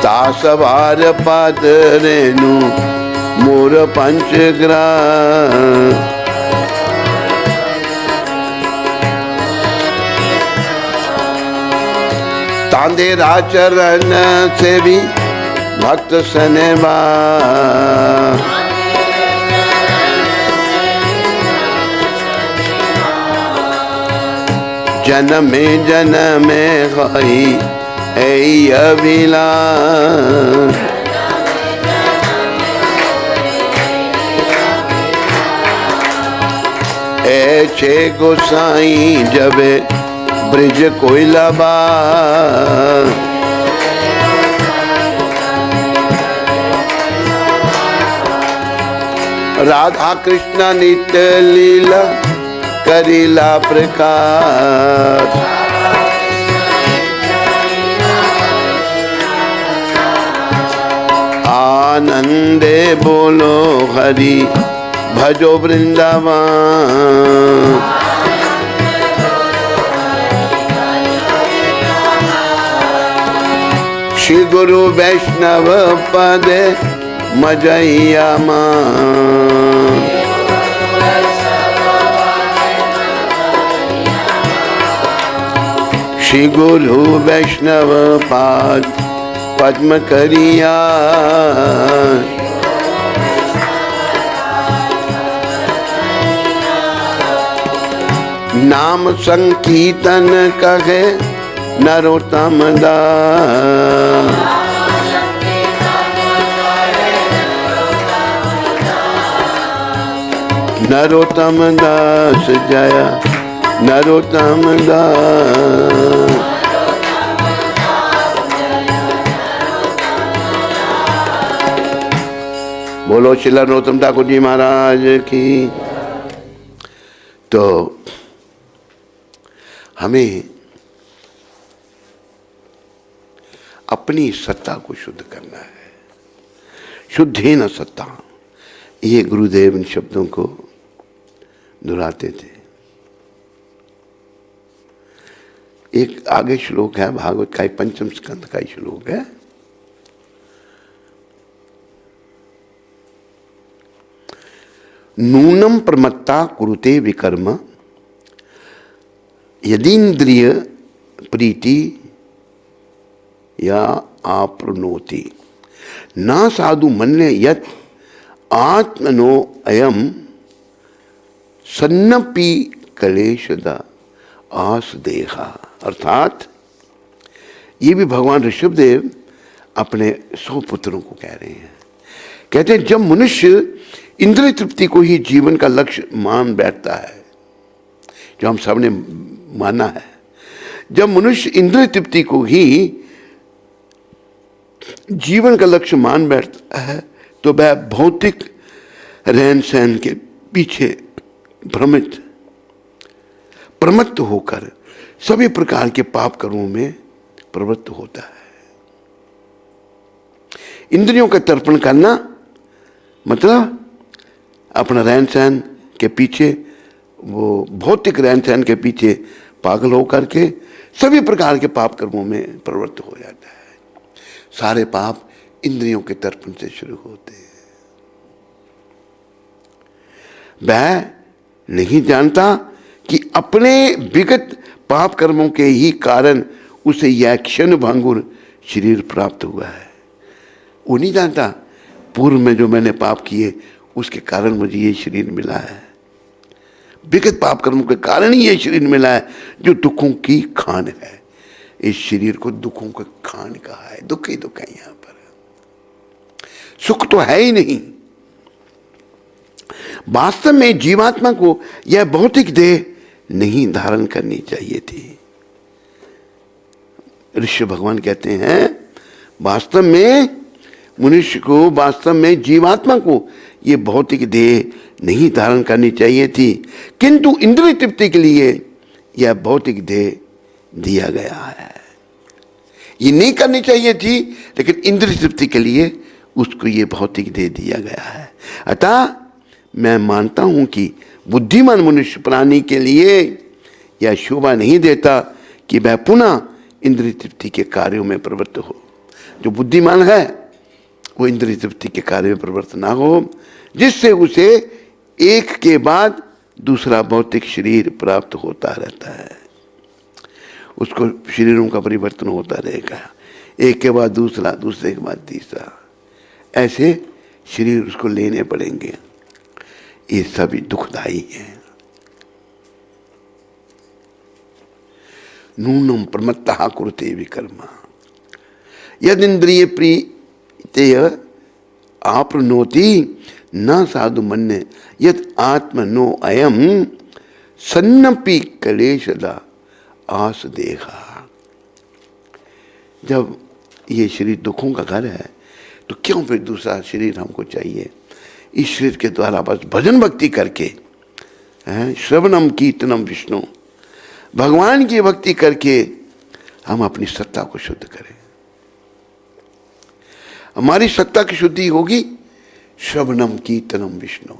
तासवार पद रेणु मोर पंचग्राम तांदेरा चरण से भी भक्त सनेवा जन्मे जन्मे गई ऐ अभिलाष ऐछे गोसाई जबे ब्रिज कोइलाबा राधा कृष्ण नित्य लीला करीला प्रकाश आनंदे बोलो हरि भजो वृंदावन श्री गुरु वैष्णव पदे मजैया मान श्री गुरु वैष्णव पाद पद्म करिया नाम संकीर्तन कहे नरोत्तम दास नरोत्तम दास जया नरोत्तम दास बोलो श्री नरोत्तम ठाकुर जी महाराज की। तो हमें अपनी सत्ता को शुद्ध करना है। शुद्धेन सत्ता, ये गुरुदेव इन शब्दों को दोहराते थे। एक आगे श्लोक है भागवत का पंचम स्कंद का ही श्लोक है। नूनम प्रमत्ता कुरुते विकर्म यदीन्द्रिय प्रीति या आप्नुनोति न साधु मन्ये यत् आत्मनो अयम सन्नपि क्लेशदा आसदेहा। अर्थात ये भी भगवान ऋषभदेव अपने 100 पुत्रों को कह रहे हैं। कहते हैं जब मनुष्य इंद्रिय तृप्ति को ही जीवन का लक्ष्य मान बैठता है, जो हम सब ने माना है, जब मनुष्य इंद्रिय तृप्ति को ही जीवन का लक्ष्य मान बैठता है तो वह भौतिक रहन सहन के पीछे प्रमत्त होकर सभी प्रकार के पाप कर्मों में प्रवृत्त होता है। इंद्रियों का तर्पण करना मतलब अपना रहन सहन के पीछे, वो भौतिक रहन सहन के पीछे पागल होकर के सभी प्रकार के पाप कर्मों में प्रवृत्त हो जाता है। सारे पाप इंद्रियों के तर्पण से शुरू होते हैं। वह नहीं जानता कि अपने विगत पाप कर्मों के ही कारण उसे यह क्षण भंगुर शरीर प्राप्त हुआ है। वो नहीं जानता पूर्व में जो मैंने पाप किए उसके कारण मुझे ये शरीर मिला है। विगत पाप कर्मों के कारण ही ये शरीर मिला है जो दुखों की खान है। इस शरीर को दुखों का खान कहा है। दुख ही दुख है। यहां पर सुख तो है ही नहीं। वास्तव में जीवात्मा को यह भौतिक देह नहीं धारण करनी चाहिए थी। ऋषि भगवान कहते हैं वास्तव में मनुष्य को, वास्तव में जीवात्मा को यह भौतिक देह नहीं धारण करनी चाहिए थी, किंतु इंद्रिय तृप्ति के लिए यह भौतिक देह दिया गया है। ये नहीं करनी चाहिए थी, लेकिन इंद्रिय तृप्ति के लिए उसको ये भौतिक देह दिया गया है। अतः मैं मानता हूं कि बुद्धिमान मनुष्य प्राणी के लिए यह शोभा नहीं देता कि वह पुनः इंद्रिय तृप्ति के कार्यों में प्रवृत्त हो। जो बुद्धिमान है वो इंद्रिय तृप्ति के कार्य में प्रवृत्त ना हो, जिससे उसे एक के बाद दूसरा भौतिक शरीर प्राप्त होता रहता है। उसको शरीरों का परिवर्तन होता रहेगा, एक के बाद दूसरा, दूसरे के बाद तीसरा, ऐसे शरीर उसको लेने पड़ेंगे। ये सभी दुखदायी है। नूनम प्रमत्तः कुरुते विकर्मा यद इंद्रिय प्रीतेय आपनोति न साधु मन्य यद आत्मनो अयम सन्नपि कलेशदा आस देहा। जब ये शरीर दुखों का घर है तो क्यों फिर दूसरा शरीर हमको चाहिए। इस शरीर के द्वारा बस भजन भक्ति करके, श्रवणम कीर्तनम विष्णु, भगवान की भक्ति करके हम अपनी सत्ता को शुद्ध करें। हमारी सत्ता की शुद्धि होगी श्रवणम कीर्तनम विष्णु,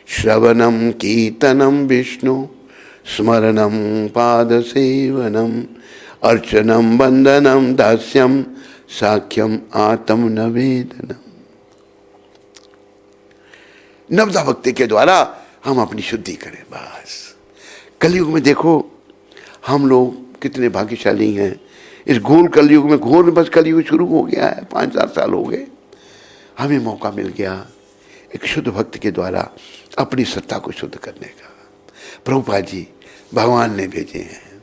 श्रवणम कीर्तनम विष्णु, स्मरणम पाद सेवनम, अर्चनम वंदनम दास्यम, साख्यम आत्म नवेदनम। नवदा भक्ति के द्वारा हम अपनी शुद्धि करें। बस कलयुग में देखो हम लोग कितने भाग्यशाली हैं। इस घोर कलयुग में, घोर बस कलयुग शुरू हो गया है, 5-4 साल हो गए, हमें मौका मिल गया एक शुद्ध भक्त के द्वारा अपनी सत्ता को शुद्ध करने का। प्रभुपाद जी भगवान ने भेजे हैं,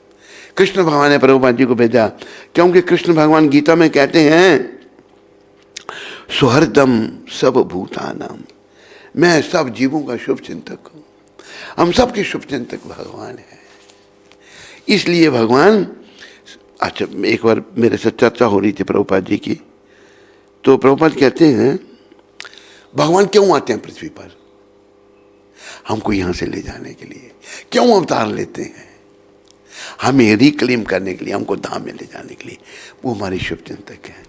कृष्ण भगवान ने प्रभुपाद जी को भेजा, क्योंकि कृष्ण भगवान गीता में कहते हैं सुहृदम सब भूतानाम, मैं सब जीवों का शुभ चिंतक हूं। हम सबके शुभ चिंतक भगवान है। इसलिए भगवान, अच्छा एक बार मेरे से चर्चा हो रही थी प्रभुपाद जी की, तो प्रभुपाद कहते हैं भगवान क्यों आते हैं पृथ्वी पर, हमको यहां से ले जाने के लिए क्यों अवतार लेते हैं, हमें रिक्लेम करने के लिए, हमको धाम में ले जाने के लिए। वो हमारे शुभ चिंतक हैं।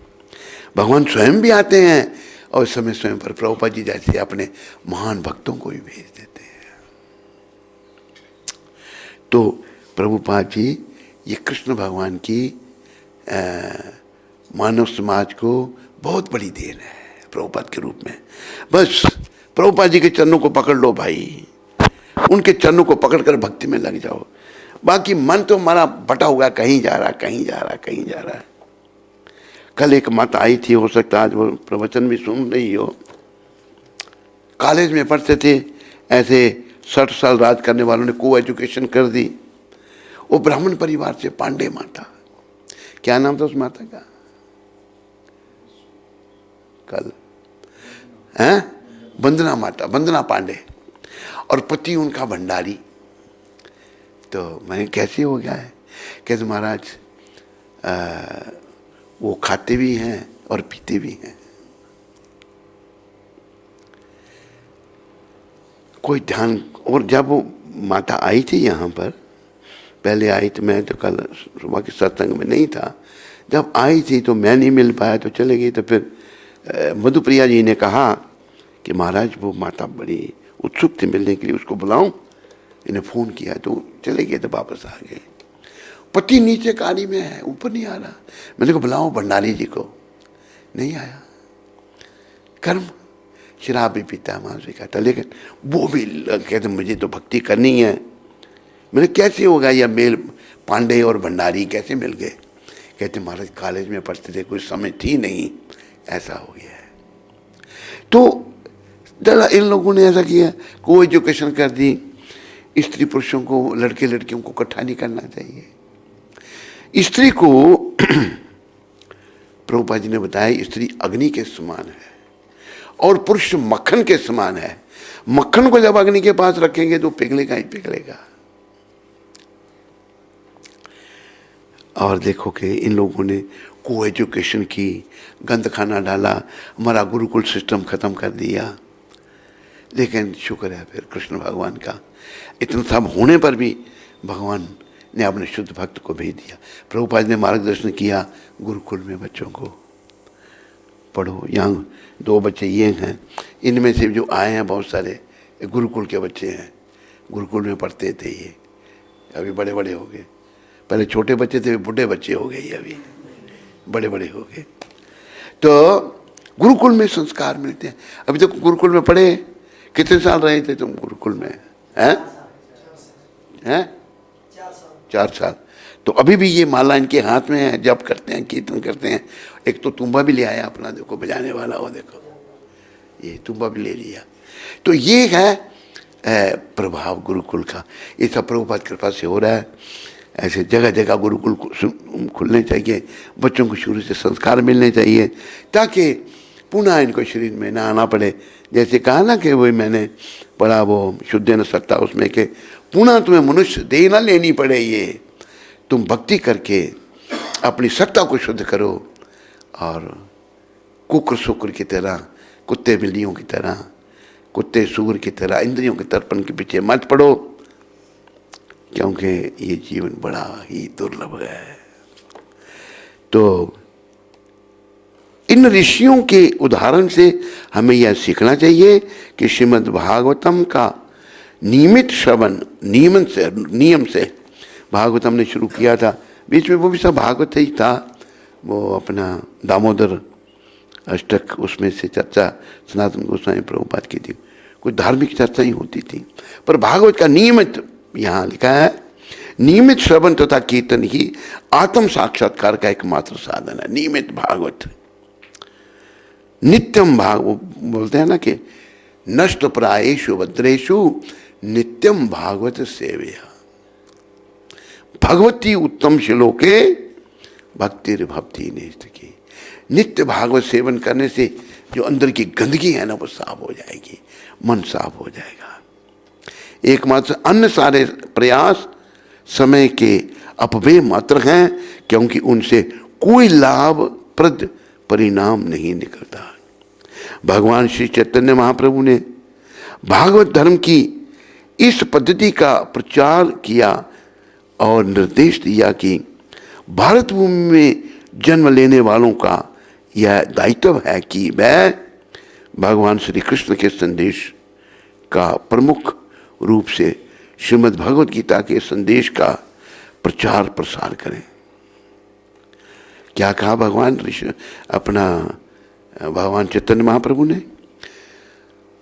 भगवान स्वयं भी आते हैं और समय स्वयं पर प्रभुपाद जी जैसे अपने महान भक्तों को भी भेज देते हैं। तो प्रभुपाद जी ये कृष्ण भगवान की मानव समाज को बहुत बड़ी देन है प्रभुपाद के रूप में। बस प्रभुपाद जी के चरणों को पकड़ लो भाई, उनके चरणों को पकड़कर भक्ति में लग जाओ। बाकी मन तो हमारा बटा हुआ, कहीं जा रहा, कहीं जा रहा, कहीं जा रहा है। कल एक माता आई थी, हो सकता आज वो प्रवचन भी सुन रही हो। कॉलेज में पढ़ते थे, ऐसे 60 साल राज करने वालों ने को एजुकेशन कर दी। वो ब्राह्मण परिवार से, पांडे माता, क्या नाम था उस माता का कल, हैं, वंदना माता, वंदना पांडे, और पति उनका भंडारी। तो मैंने कैसे हो गया है, कहते महाराज वो खाते भी हैं और पीते भी हैं, कोई ध्यान। और जब वो माता आई थी यहाँ पर, पहले आई तो मैं तो कल सुबह के सत्संग में नहीं था, जब आई थी तो मैं नहीं मिल पाया तो चले गई। तो फिर मधुप्रिया जी ने कहा कि महाराज वो माता बड़ी उत्सुक थी मिलने के लिए, उसको बुलाऊं। इन्हें फ़ोन किया तो चले गए, तो वापस आ गए। पति नीचे गाड़ी में है, ऊपर नहीं आ रहा। मैंने कहा बुलाओ भंडारी जी को, नहीं आया। कर्म, शराब भी पीता है, मांस भी खाता, लेकिन वो भी कहते मुझे तो भक्ति करनी है। मैंने कैसे होगा यह मेल, पांडे और भंडारी कैसे मिल गए? कहते महाराज कॉलेज में पढ़ते थे, कोई समय थी नहीं, ऐसा हो गया है। तो जरा इन लोगों ने ऐसा किया, को एजुकेशन कर दी। स्त्री पुरुषों को, लड़के लड़कियों को इकट्ठा नहीं करना चाहिए। स्त्री को प्रभुपाद जी ने बताया स्त्री अग्नि के समान है और पुरुष मक्खन के समान है। मक्खन को जब अग्नि के पास रखेंगे तो पिघलेगा ही पिघलेगा। और देखो कि इन लोगों ने को एजुकेशन की, गंद खाना डाला, हमारा गुरुकुल सिस्टम खत्म कर दिया। लेकिन शुक्र है फिर कृष्ण भगवान का, इतना सब होने पर भी भगवान ने अपने शुद्ध भक्त को भेज दिया। प्रभुपाद ने मार्गदर्शन किया, गुरुकुल में बच्चों को पढ़ो। यहाँ 2 बच्चे ये हैं, इनमें से जो आए हैं बहुत सारे गुरुकुल के बच्चे हैं, गुरुकुल में पढ़ते थे। ये अभी बड़े बड़े हो गए, पहले छोटे बच्चे थे, बूढ़े बच्चे हो गए, ये अभी बड़े बड़े हो गए। तो गुरुकुल में संस्कार मिलते हैं। अभी तक गुरुकुल में पढ़े, कितने साल रहे थे तुम गुरुकुल में? हैं 4 साल। तो अभी भी ये माला इनके हाथ में है, जप करते हैं, कीर्तन करते हैं। एक तो तुम्बा भी ले आया अपना, देखो बजाने वाला हो, देखो ये तुम्बा भी ले लिया। तो ये है प्रभाव गुरुकुल का। ये सब प्रभुपाद कृपा से हो रहा है। ऐसे जगह जगह गुरुकुल खुलने चाहिए, बच्चों को शुरू से संस्कार मिलने चाहिए, ताकि पुनः इनको शरीर में ना आना पड़े। जैसे कहा ना कि वही मैंने पढ़ा वो शुद्ध न सकता उसमें, कि पुनः तुम्हें मनुष्य देह ना लेनी पड़े। ये तुम भक्ति करके अपनी सत्ता को शुद्ध करो और कुकर शुक्र की तरह, कुत्ते बिल्लियों की तरह, कुत्ते सूर की तरह इंद्रियों के तर्पण के पीछे मत पड़ो, क्योंकि ये जीवन बड़ा ही दुर्लभ है। तो इन ऋषियों के उदाहरण से हमें यह सीखना चाहिए कि श्रीमद् भागवतम का नियमित श्रवण, नियम से भागवतम ने शुरू किया था। बीच में वो भी सब भागवत ही था, वो अपना दामोदर अष्टक उसमें से चर्चा सनातन गोस्वामी प्रभुपाद की थी, कुछ धार्मिक चर्चा ही होती थी। पर भागवत का नियमित, यहाँ लिखा है, नियमित श्रवण तथा कीर्तन ही आत्म साक्षात्कार का एकमात्र साधन है। नियमित भागवत, नित्यम भाग, वो बोलते हैं ना कि नष्ट प्रायेषु भद्रेषु नित्यम भागवत सेवया, भगवती उत्तम श्लोके भक्तिर भक्ति निष्ठ की। नित्य भागवत सेवन करने से जो अंदर की गंदगी है ना वो साफ हो जाएगी, मन साफ हो जाएगा। एकमात्र अन्य सारे प्रयास समय के अपव्यय मात्र हैं, क्योंकि उनसे कोई लाभप्रद परिणाम नहीं निकलता। भगवान श्री चैतन्य महाप्रभु ने भागवत धर्म की इस पद्धति का प्रचार किया और निर्देश दिया कि भारत भूमि में जन्म लेने वालों का यह दायित्व है कि वह भगवान श्री कृष्ण के संदेश का प्रमुख रूप से श्रीमद् भगवद गीता के संदेश का प्रचार प्रसार करें। क्या कहा भगवान भगवान चैतन्य महाप्रभु ने?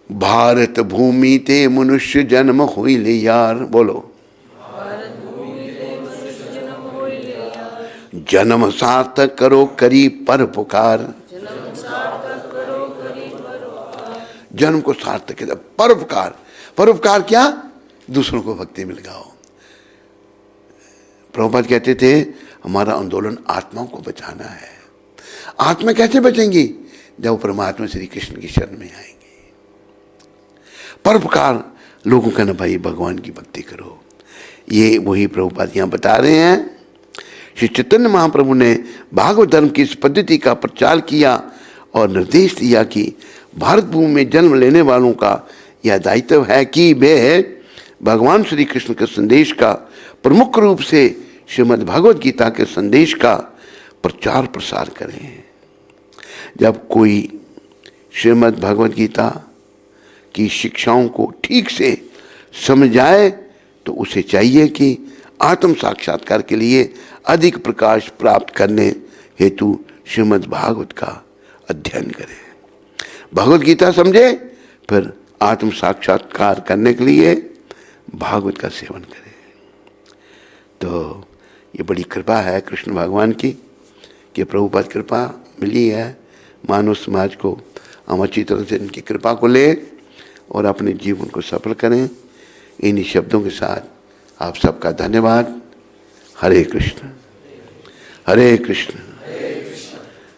भारत भूमि ते मनुष्य जन्म होइले यार, बोलो जन्म सार्थक करो करी पर पुकार। जन्म को सार्थक है, परोपकार। परोपकार क्या? दूसरों को भक्ति में लगाओ। प्रभुपाद कहते थे हमारा आंदोलन आत्माओं को बचाना है। आत्मा कैसे बचेंगी? जब वो परमात्मा श्री कृष्ण की शरण में आएंगे। परोपकार, लोगों का ना भाई भगवान की भक्ति करो। ये वही प्रभुपाद यहाँ बता रहे हैं। श्री चैतन्य महाप्रभु ने भागवत धर्म की इस पद्धति का प्रचार किया और निर्देश दिया कि भारत भूमि में जन्म लेने वालों का यह दायित्व है कि वे भगवान श्री कृष्ण के संदेश का प्रमुख रूप से श्रीमद् भगवद गीता के संदेश का प्रचार प्रसार करें। जब कोई श्रीमद् भगवद गीता की शिक्षाओं को ठीक से समझ जाए तो उसे चाहिए कि आत्म साक्षात्कार के लिए अधिक प्रकाश प्राप्त करने हेतु श्रीमद् भागवत का अध्ययन करे। भगवद गीता समझे, फिर आत्म साक्षात्कार करने के लिए भागवत का सेवन करे। तो ये बड़ी कृपा है कृष्ण भगवान की कि प्रभुपाद कृपा मिली है मानव समाज को। हम अच्छी तरह से इनकी कृपा को ले और अपने जीवन को सफल करें। इन्हीं शब्दों के साथ आप सबका धन्यवाद। हरे कृष्ण हरे कृष्ण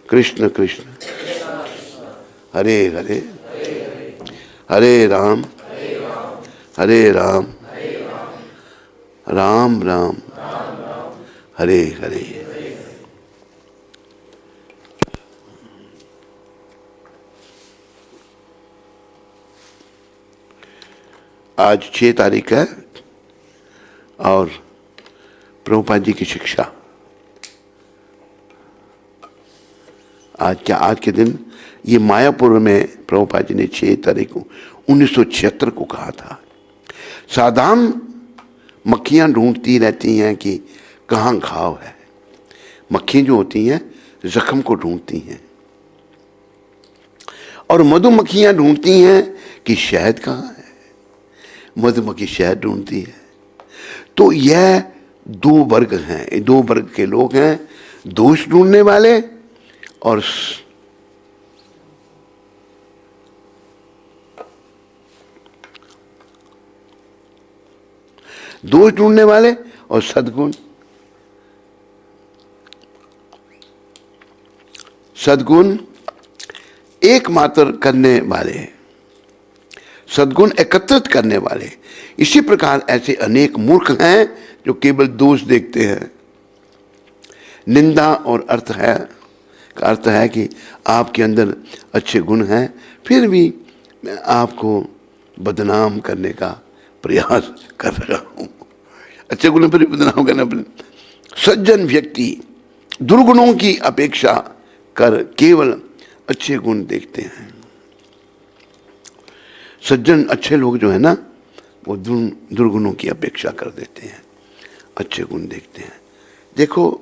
कृष्ण कृष्ण हरे हरे, हरे राम राम राम हरे हरे। आज 6 तारीख है और प्रभुपाद जी की शिक्षा आज के दिन ये मायापुर में प्रभुपाद जी ने 6 तारीख को 1976 को कहा था। साधारण मक्खियां ढूंढती रहती हैं कि कहाँ घाव है। मक्खी जो होती हैं जख्म को ढूंढती हैं और मधुमक्खियां ढूंढती हैं कि शहद कहाँ है। मधुमक्खी शहद ढूंढती है। तो यह 2 वर्ग हैं, 2 वर्ग के लोग हैं, दोष ढूंढने वाले और दोष ढूंढने वाले और सद्गुण एकमात्र करने वाले, सद्गुण एकत्रित करने वाले। इसी प्रकार ऐसे अनेक मूर्ख हैं जो केवल दोष देखते हैं। निंदा और अर्थ है कि आपके अंदर अच्छे गुण हैं, फिर भी मैं आपको बदनाम करने का प्रयास कर रहा हूं। अच्छे गुणों पर बदनाम करना। सज्जन व्यक्ति दुर्गुणों की अपेक्षा कर केवल अच्छे गुण देखते हैं। सज्जन अच्छे लोग जो है ना, वो दुर्गुणों की अपेक्षा कर देते हैं, अच्छे गुण देखते हैं। देखो,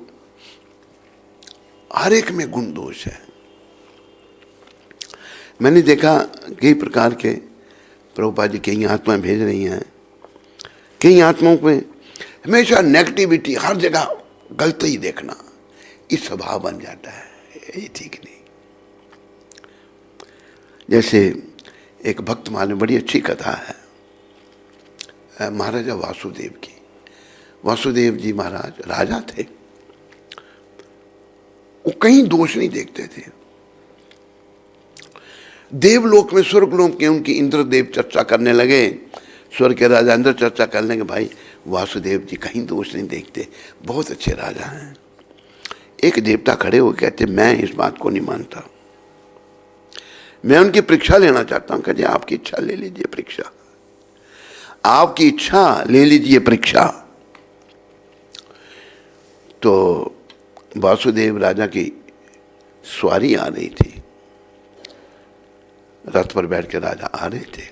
हर एक में गुण दोष है। मैंने देखा कई प्रकार के प्रभुपाद जी कई आत्माएं भेज रही हैं, कई आत्माओं में हमेशा नेगेटिविटी, हर जगह गलत ही देखना, इस स्वभाव बन जाता है। ये ठीक नहीं। जैसे एक भक्त मालूम, बड़ी अच्छी कथा है महाराजा वासुदेव की। वासुदेव जी महाराज राजा थे, वो कहीं दोष नहीं देखते थे। देवलोक में, स्वर्गलोक के उनकी इंद्रदेव चर्चा करने लगे। स्वर्ग के राजा इंद्र चर्चा करने के, भाई वासुदेव जी कहीं दोष नहीं देखते, बहुत अच्छे राजा हैं। एक देवता खड़े हो कहते, मैं इस बात को नहीं मानता, मैं उनकी परीक्षा लेना चाहता हूं। कहते, आपकी इच्छा ले लीजिए परीक्षा, आपकी इच्छा ले लीजिए परीक्षा। तो वासुदेव राजा की सवारी आ रही थी, रथ पर बैठ के राजा आ रहे थे।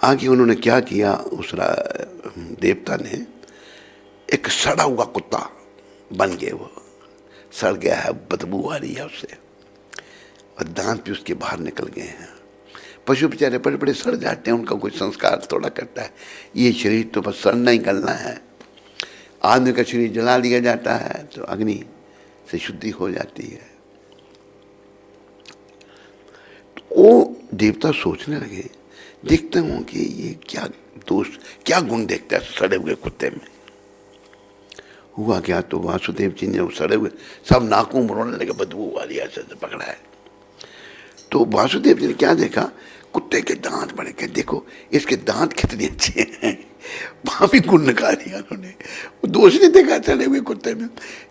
आगे उन्होंने क्या किया, उस देवता ने एक सड़ा हुआ कुत्ता बन गए, वो सड़ गया है, बदबू आ रही है उससे, और दांत भी उसके बाहर निकल गए हैं। पशु बेचारे बड़े बड़े सड़ जाते हैं, उनका कोई संस्कार थोड़ा करता है। ये शरीर तो बस सड़ना ही करना है। आदमी का शरीर जला दिया जाता है तो अग्नि से शुद्धि हो जाती है। तो वो देवता सोचने लगे, देखते हूँ कि ये क्या दोष, क्या गुण देखता है सड़े हुए कुत्ते में। हुआ क्या, तो वासुदेव जी ने सड़े हुए सब नाकों मरोड़ने लगे, बदबू वाली ऐसे पकड़ा है। तो वासुदेव जी ने क्या देखा, कुत्ते के दांत बड़े के, देखो इसके दांत कितने अच्छे हैं। वहां भी गुण निकाल दिया उन्होंने, वो दोष नहीं देखा चले हुए कुत्ते में।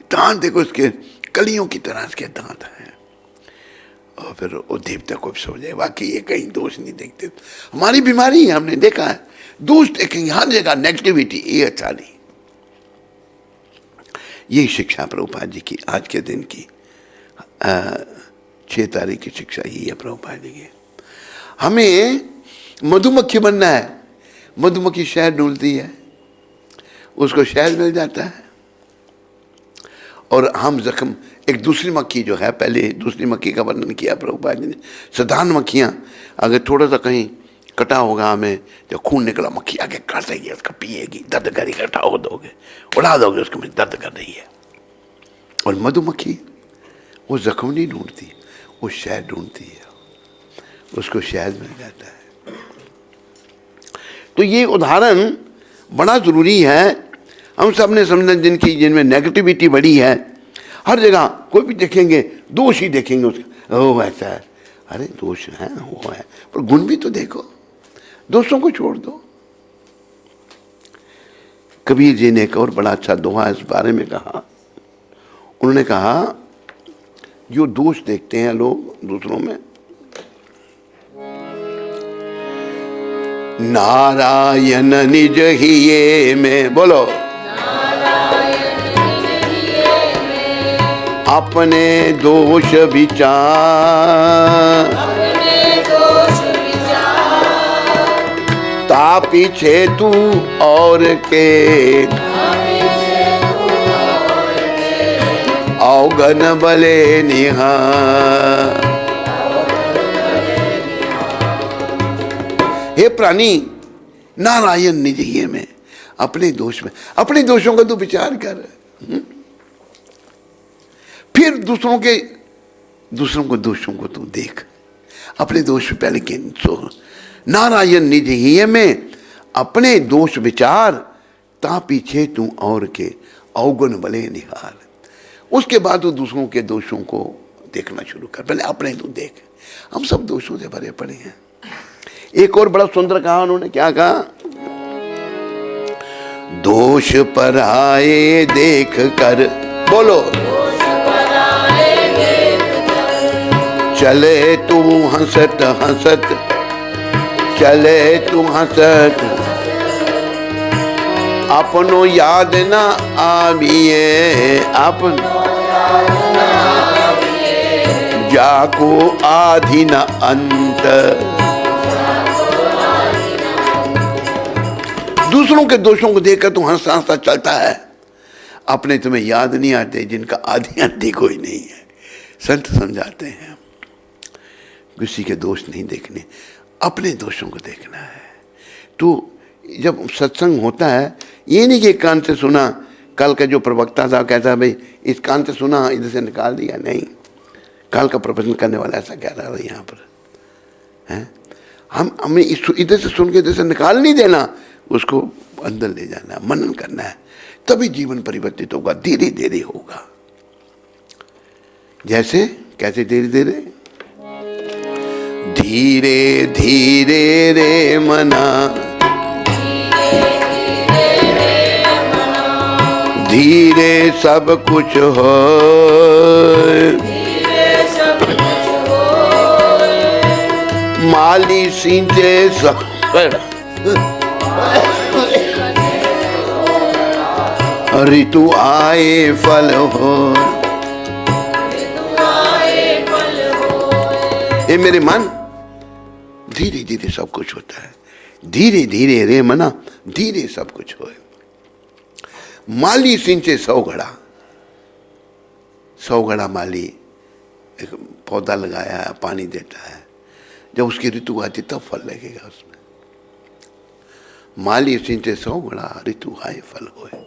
दांत देखो, इसके कलियों की तरह इसके दांत हैं। और फिर वो देवता को भी समझे, वाकई ये कहीं दोष नहीं देखते। हमारी बीमारी है, हमने देखा है, दोष देखेंगे हर जगह नेगेटिविटी, ये अच्छा नहीं। यही शिक्षा प्रभुपाद जी की आज के दिन की 6 तारीख की शिक्षा यही है प्रभुपाद जी की। हमें मधुमक्खी बनना है। मधुमक्खी शहद ढूंढती है, उसको शहद मिल जाता है, और हम जख्म एक दूसरी मक्खी जो है, पहले दूसरी मक्खी का वर्णन किया प्रभुपाद जी ने। साधारण मक्खियाँ अगर थोड़ा सा कहीं कटा होगा, हमें जब खून निकला, मक्खी आके काटेगी, उसका पिएगी, दर्द करेगी, उठाओ दोगे, उड़ा दोगे, उसको में दर्द कर रही है। और मधुमक्खी वो जख्म नहीं ढूंढती, वो शहद ढूंढती है, उसको शहद मिल जाता है। तो ये उदाहरण बड़ा जरूरी है। हम सब ने समझना, जिनमें नेगेटिविटी बड़ी है, हर जगह कोई भी देखेंगे दोष ही देखेंगे उसका, ओ ऐसा है, अरे दोष है वो है, पर गुण भी तो देखो, दोषों को छोड़ दो। कबीर जी ने एक और बड़ा अच्छा दोहा इस बारे में कहा। उन्होंने कहा, जो दोष देखते हैं लोग दूसरों में, नारायण निज हिये में, बोलो, अपने दोष विचार, ता पीछे तू और के, अवगन बले निहार। हे प्राणी, नारायण निज हिये में, अपने दोष में, अपने दोषों का तू विचार कर, फिर दूसरों के दोषों को तू देख, अपने दोष पे पहले के सो। नारायण निज हिये में, अपने दोष विचार, ता पीछे तू और के, अवगुण भले निहार। उसके बाद तू दूसरों के दोषों को देखना शुरू कर, पहले अपने तू देख। हम सब दोषों से भरे पड़े हैं। एक और बड़ा सुंदर कहा उन्होंने, क्या कहा, दोष पर आए देख कर, बोलो, चले तू हंसत हंसत, चले तू हंसत, अपनो याद न आविए, अपनो जाको आधि न अंत। दूसरों के दोषों को देखकर तू हंसता हंसता चलता है, अपने तुम्हें याद नहीं आते, जिनका आदि अंत कोई नहीं है। संत समझाते हैं, किसी के दोष नहीं देखने, अपने दोषों को देखना है। तो जब सत्संग होता है, ये नहीं कि एक कान से सुना, कल का जो प्रवक्ता था कहता भाई इस कान से सुना इधर से निकाल दिया, नहीं, कल का प्रवचन करने वाला ऐसा कह रहा है यहाँ पर है, हमें इधर से सुन के इधर से निकाल नहीं देना, उसको अंदर ले जाना, मनन करना है, तभी जीवन परिवर्तित होगा, धीरे धीरे होगा। जैसे कैसे धीरे धीरे, धीरे धीरे रे मना, धीरे सब कुछ हो, माली सींचे सब, ऋतु आए फल हो। ये मेरे मन, धीरे धीरे सब कुछ होता है, धीरे धीरे रे मना, धीरे सब कुछ होए। माली सिंचे 100 घड़ा, 100 घड़ा माली एक पौधा लगाया है, पानी देता है, जब उसकी ऋतु आती तब फल लगेगा उसमें। माली सिंचे 100 घड़ा, ऋतु आए फल होए।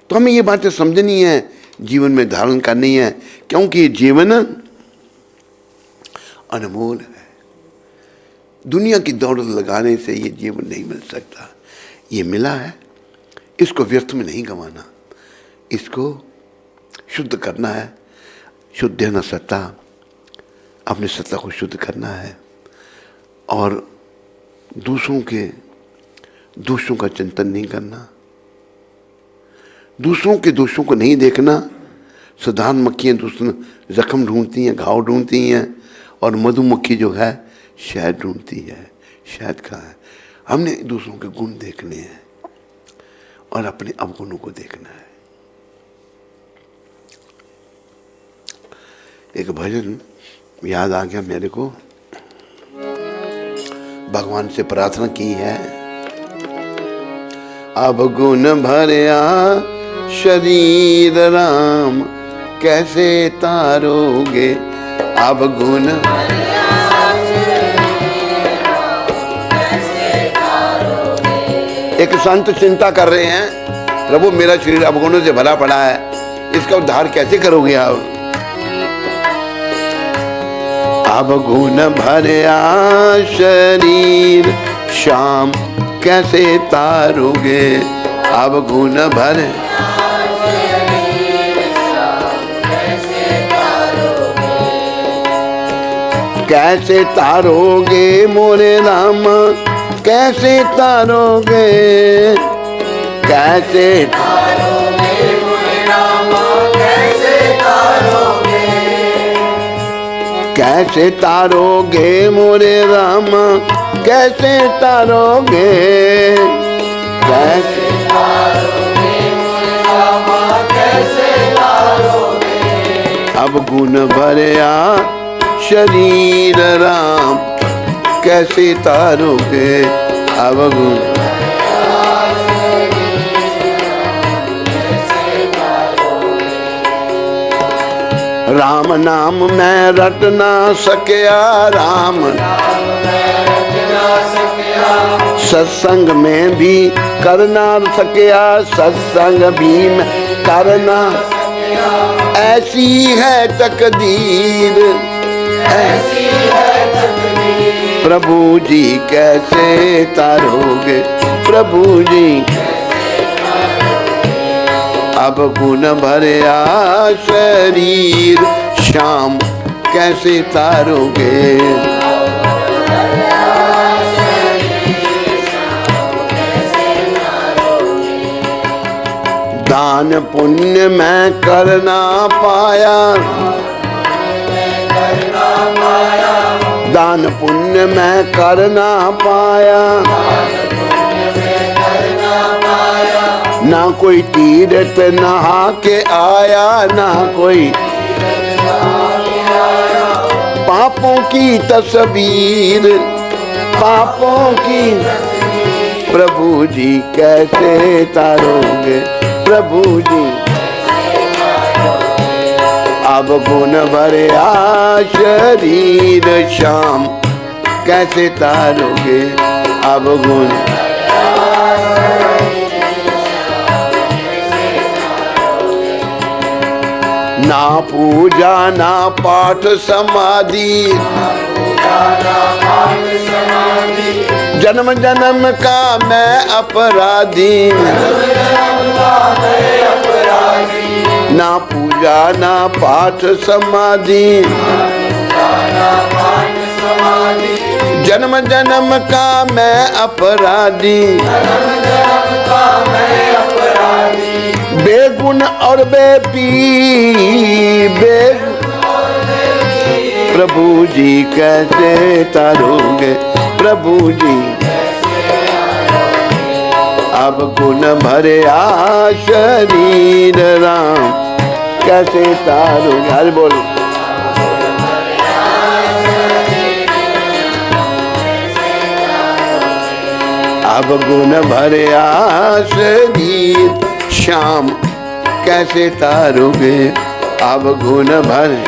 तो हमें ये बातें समझनी है, जीवन में धारण करनी है, क्योंकि जीवन अनमोल है। दुनिया की दौड़ लगाने से ये जीवन नहीं मिल सकता। ये मिला है, इसको व्यर्थ में नहीं गंवाना, इसको शुद्ध करना है। शुद्ध है न सत्ता, अपनी सत्ता को शुद्ध करना है, और दूसरों के दोषों का चिंतन नहीं करना, दूसरों के दोषों को नहीं देखना। साधारण मक्खियाँ दूसरों जख्म ढूंढती हैं, घाव ढूंढती हैं, और मधुमक्खी जो है शहद ढूंढती है। शहद का है, हमने दूसरों के गुण देखने हैं और अपने अवगुणों को देखना है। एक भजन याद आ गया मेरे को, भगवान से प्रार्थना की है। अब गुण भरया शरीर राम कैसे तारोगे, अब गुण एक संत चिंता कर रहे हैं, प्रभु मेरा शरीर अवगुणों से भरा पड़ा है, इसका उद्धार कैसे करोगे आप। अब गुण भरया शरीर श्याम कैसे तारोगे, अब गुण भरे कैसे तारोगे मोरे राम, कैसे तारोगे, कैसे तारोगे मोरे राम, कैसे तारोगे, कैसे तारोगे मोरे राम, कैसे तारोगे, कैसे तारोगे मोरे राम, कैसे तारोगे। अब गुण भरया शरीर राम कैसे तारोगे, अब गुण राम नाम मैं रट ना सकिया, राम नाम मैं रट ना सकिया, सत्संग में भी करना सकिया, सत्संग भी मैं करना सकिया, ऐसी है तकदीर, ऐसी है तकदीर, प्रभु जी कैसे तारोगे, प्रभु जी अब गुण भरया शरीर श्याम कैसे तारोगे, दान पुण्य मैं करना पाया, दान पुण्य मैं करना पाया, ना कोई तीर्थ नहा के आया, ना कोई पापों की तस्वीर, पापों की, प्रभु जी कैसे तारोगे, प्रभु जी अब गुण भरया शरीर श्याम कैसे तारोगे, अब गुण ना पूजा ना पाठ समाधि, जन्म जन्म का मैं अपराधी, ना पूजा ना पाठ समाधि, जन्म जन्म का मैं अपराधी, बेगुण और बेपी, प्रभु जी कैसे तारोगे, प्रभु जी अब गुण भरया शरीर राम कैसे तारोगे, हर बोलो अब गुण भरया शरीर श्याम कैसे तारोगे, अब गुण भर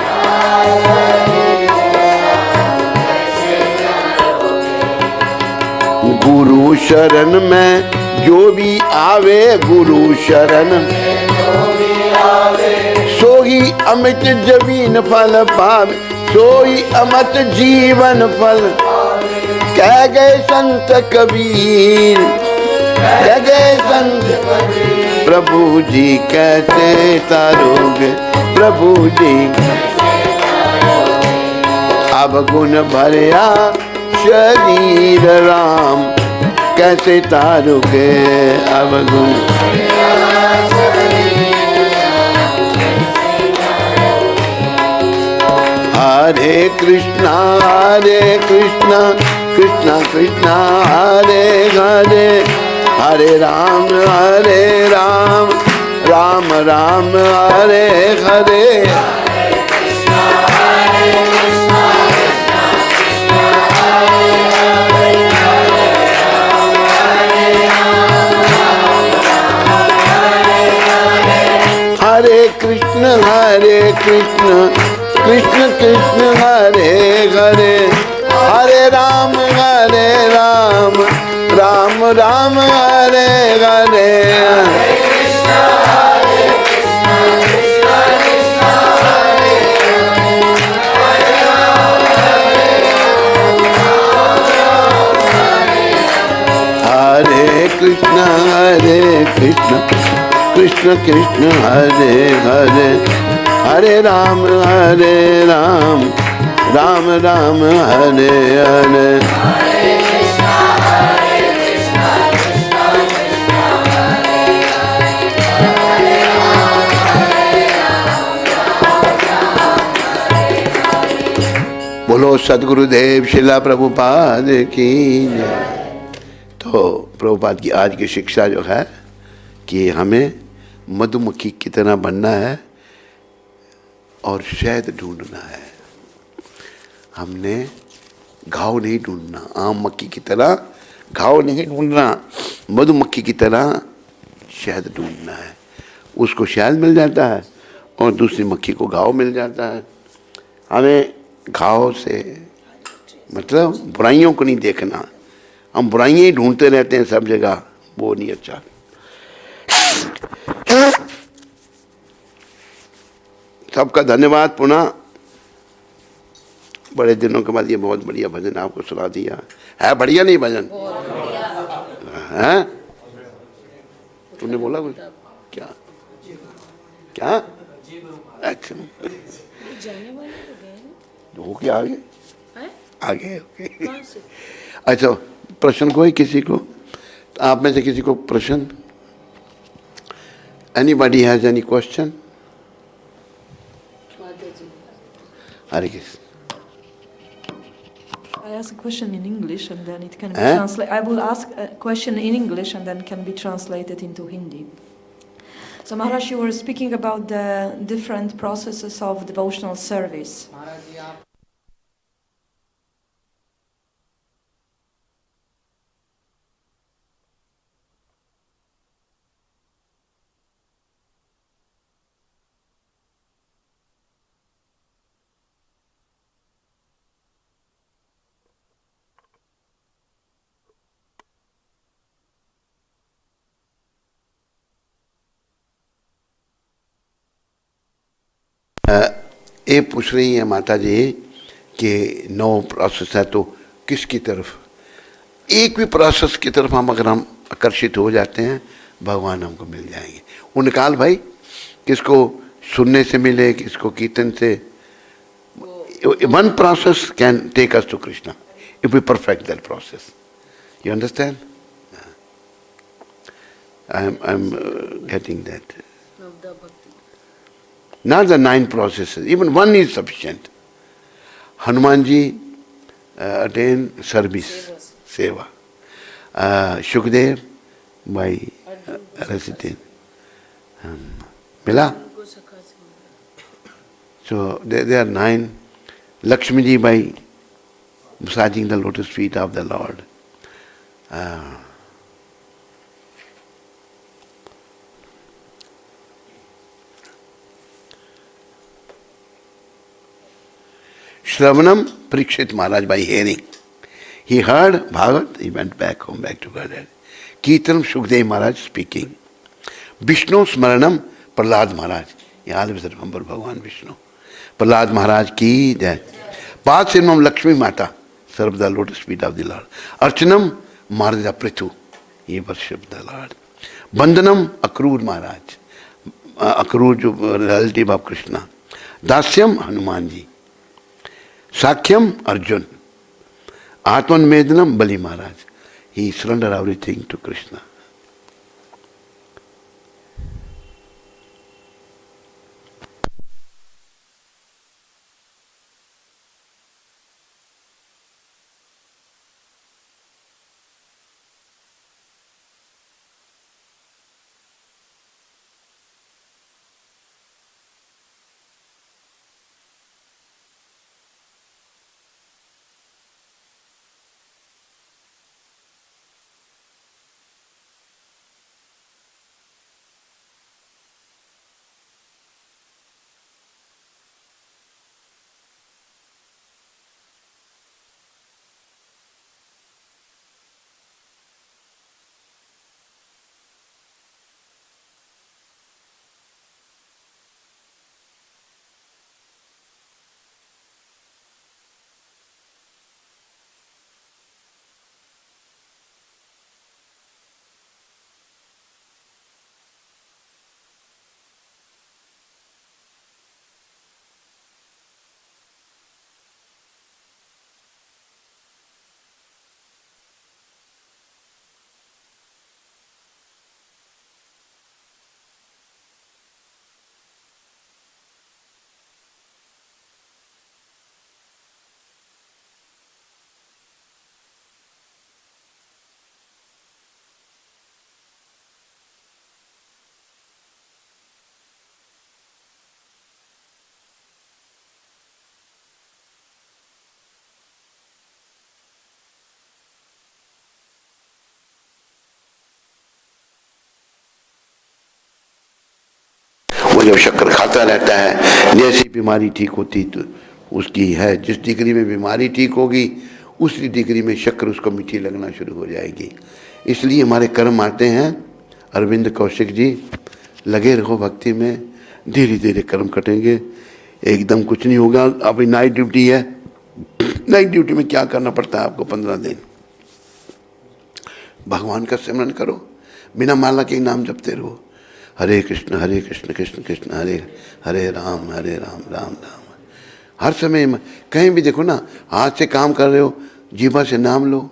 गुरु शरण में जो भी आवे, गुरु शरण सोही अमित जमीन फल पावे, सोही अमित जीवन फल, कह गए संत कबीर, कह गए संत कबीर, प्रभु जी कैसे तारोगे, प्रभु जी अब गुण भरया शरीर राम कैसे तारोगे, अब गुण हरे कृष्णा कृष्णा कृष्णा हरे हरे, हरे राम राम राम हरे हरे, हरे कृष्ण कृष्ण कृष्ण हरे हरे हरे राम राम राम हरे हरे हरे कृष्ण कृष्ण कृष्ण हरे हरे हरे राम राम राम हरे हरे बोलो सद्गुरुदेव शिला प्रभुपाद की जय। तो प्रभुपाद की आज की शिक्षा जो है कि हमें मधुमक्खी की तरह बनना है और शहद ढूंढना है। हमने घाव नहीं ढूंढना, आम मक्खी की तरह घाव नहीं ढूंढना, मधुमक्खी की तरह शहद ढूंढना है। उसको शहद मिल जाता है और दूसरी मक्खी को घाव मिल जाता है। हमें घाव से मतलब बुराइयों को नहीं देखना, हम बुराइयां ही ढूंढते रहते हैं सब जगह, वो नहीं अच्छा। सबका धन्यवाद पुनः। बड़े दिनों के बाद ये बहुत बढ़िया भजन आपको सुना दिया है। बढ़िया नहीं भजन है? तूने बोला कुछ? क्या क्या? अच्छा हो गया आगे आगे ओके। अच्छा प्रश्न कोई किसी को, आप में से किसी को प्रश्न? Anybody has any question? Hare Krishna. I ask a question in English and then it can be translated. I will ask a question in English and then can be translated into Hindi. So Maharaj, you were speaking about the different processes of devotional service. ये पूछ रही है माता जी कि 9 process है तो किसकी तरफ, एक भी प्रोसेस की तरफ हम अगर हम आकर्षित हो जाते हैं भगवान हमको मिल जाएंगे। वो निकाल भाई, किसको सुनने से मिले, किसको कीर्तन से। One process can take us to Krishna if we perfect that process. You understand? I am getting that. Not the 9 processes, even one is sufficient. Hanumanji attained service, seva. Shukdev by reciting. Mila? So there are 9. Lakshmi ji by massaging the lotus feet of the Lord. Shravanam Parikshit Maharaj by hearing. He heard Bhagavat, he went back home, back to Godhead. Kirtanam Shukdev Maharaj speaking. Vishnu Smaranam Prahlad Maharaj. He always remember Bhagavan Vishnu. Prahlad Maharaj ki jai. Padsirmam Lakshmi Mata. Serve the lotus feet of the Lord. Archanam Maharaj Prithu. He worship the Lord. Bandhanam Akrur Maharaj. Akrur jo relative of Krishna. Dasyam Hanumanji. Sakyam Arjun. Atman Medhanam Bali Maharaj. He surrendered everything to Krishna. जब शक्कर खाता रहता है, जैसी बीमारी ठीक होती तो उसकी है, जिस डिग्री में बीमारी ठीक होगी उसी डिग्री में शक्कर उसको मीठी लगना शुरू हो जाएगी। इसलिए हमारे कर्म आते हैं। अरविंद कौशिक जी, लगे रहो भक्ति में, धीरे धीरे कर्म कटेंगे, एकदम कुछ नहीं होगा। अभी नाइट ड्यूटी है, नाइट ड्यूटी में क्या करना पड़ता है आपको? 15 दिन भगवान का सिमरन करो, बिना माला के नाम जपते रहो, हरे कृष्ण कृष्ण कृष्ण हरे हरे, राम राम राम। हर समय कहीं भी देखो ना, हाथ से काम कर रहे हो, जीवा से नाम लो।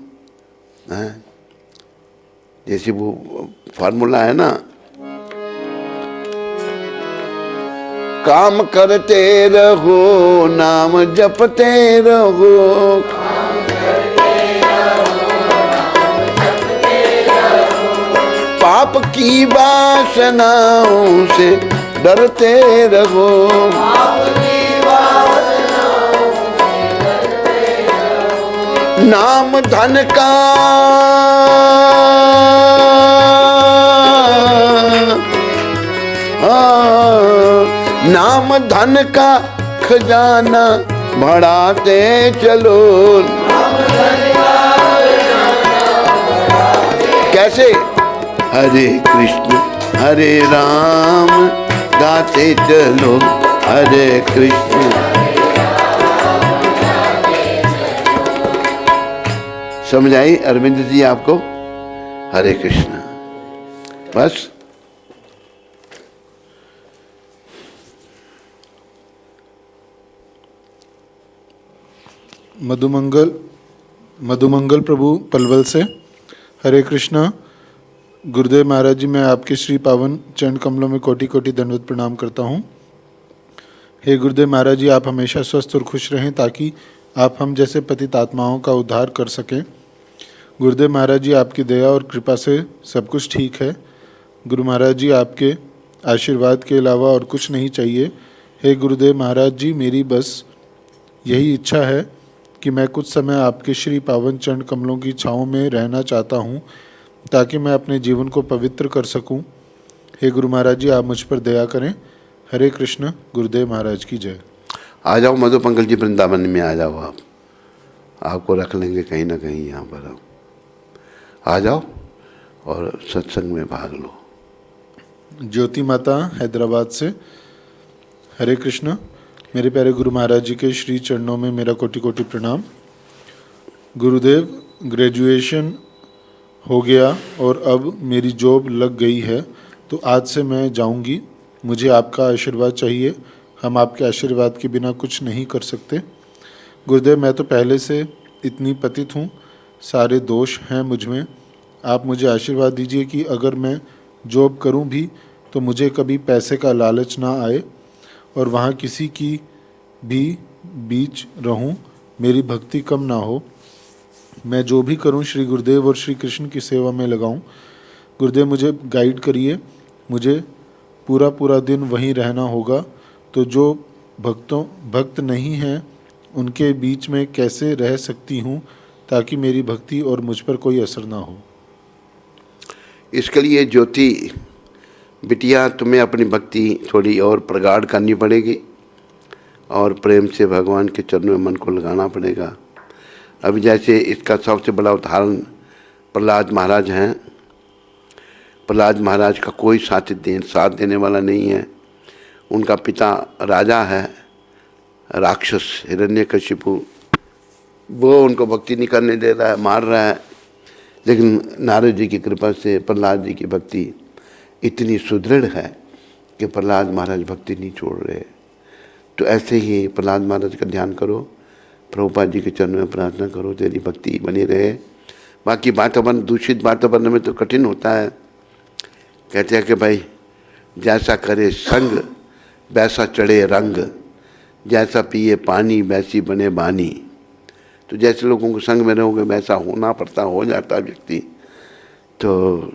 हैं? जैसे वो फार्मूला है ना, काम करते रहो नाम जपते रहो, पाप की वासनाओं से डरते रहो, नाम धन का नाम धन का खजाना बढ़ाते चलो। कैसे? हरे कृष्ण हरे राम गाते चलो, हरे कृष्ण। समझ आई अरविंद जी आपको? हरे कृष्ण। बस मधुमंगल प्रभु पलवल से, हरे कृष्णा। गुरुदेव महाराज जी, मैं आपके श्री पावन चरण कमलों में कोटि कोटि दंडवत प्रणाम करता हूँ। हे गुरुदेव महाराज जी, आप हमेशा स्वस्थ और खुश रहें ताकि आप हम जैसे पतित आत्माओं का उद्धार कर सकें। गुरुदेव महाराज जी, आपकी दया और कृपा से सब कुछ ठीक है। गुरु महाराज जी, आपके आशीर्वाद के अलावा और कुछ नहीं चाहिए। हे गुरुदेव महाराज जी, मेरी बस यही इच्छा है कि मैं कुछ समय आपके श्री पावन चरण कमलों की छाँव में रहना चाहता हूँ ताकि मैं अपने जीवन को पवित्र कर सकूं। हे गुरु महाराज जी, आप मुझ पर दया करें। हरे कृष्ण। गुरुदेव महाराज की जय। आ जाओ मधु पंकज जी, वृंदावन में आ जाओ। आप आपको रख लेंगे कहीं ना कहीं, यहाँ पर आप आ जाओ और सत्संग में भाग लो। ज्योति माता हैदराबाद से, हरे कृष्ण। मेरे प्यारे गुरु महाराज जी के श्री चरणों में मेरा कोटि कोटि प्रणाम। गुरुदेव, ग्रेजुएशन हो गया और अब मेरी जॉब लग गई है, तो आज से मैं जाऊंगी। मुझे आपका आशीर्वाद चाहिए, हम आपके आशीर्वाद के बिना कुछ नहीं कर सकते। गुरुदेव, मैं तो पहले से इतनी पतित हूँ, सारे दोष हैं मुझ में। आप मुझे आशीर्वाद दीजिए कि अगर मैं जॉब करूँ भी तो मुझे कभी पैसे का लालच ना आए और वहाँ किसी की भी बीच रहूं, मेरी भक्ति कम ना हो। मैं जो भी करूं श्री गुरुदेव और श्री कृष्ण की सेवा में लगाऊं। गुरुदेव, मुझे गाइड करिए। मुझे पूरा दिन वहीं रहना होगा, तो जो भक्त नहीं हैं उनके बीच में कैसे रह सकती हूं ताकि मेरी भक्ति और मुझ पर कोई असर ना हो। इसके लिए ज्योति बिटिया, तुम्हें अपनी भक्ति थोड़ी और प्रगाढ़ करनी पड़ेगी और प्रेम से भगवान के चरणों में मन को लगाना पड़ेगा। अभी जैसे इसका सबसे बड़ा उदाहरण प्रहलाद महाराज हैं। प्रहलाद महाराज का कोई साथ देने वाला नहीं है। उनका पिता राजा है, राक्षस हिरण्यकशिपु, वो उनको भक्ति नहीं करने दे रहा है, मार रहा है। लेकिन नारद जी की कृपा से प्रहलाद जी की भक्ति इतनी सुदृढ़ है कि प्रहलाद महाराज भक्ति नहीं छोड़ रहे। तो ऐसे ही प्रहलाद महाराज का ध्यान करो, प्रभुपाद जी के चरणों में प्रार्थना करो, तेरी भक्ति बनी रहे। बाकी वातावरण, दूषित वातावरण में तो कठिन होता है। कहते हैं कि भाई जैसा करे संग वैसा चढ़े रंग, जैसा पिए पानी वैसी बने बानी। तो जैसे लोगों को संग में रहोगे वैसा होना पड़ता, हो जाता व्यक्ति। तो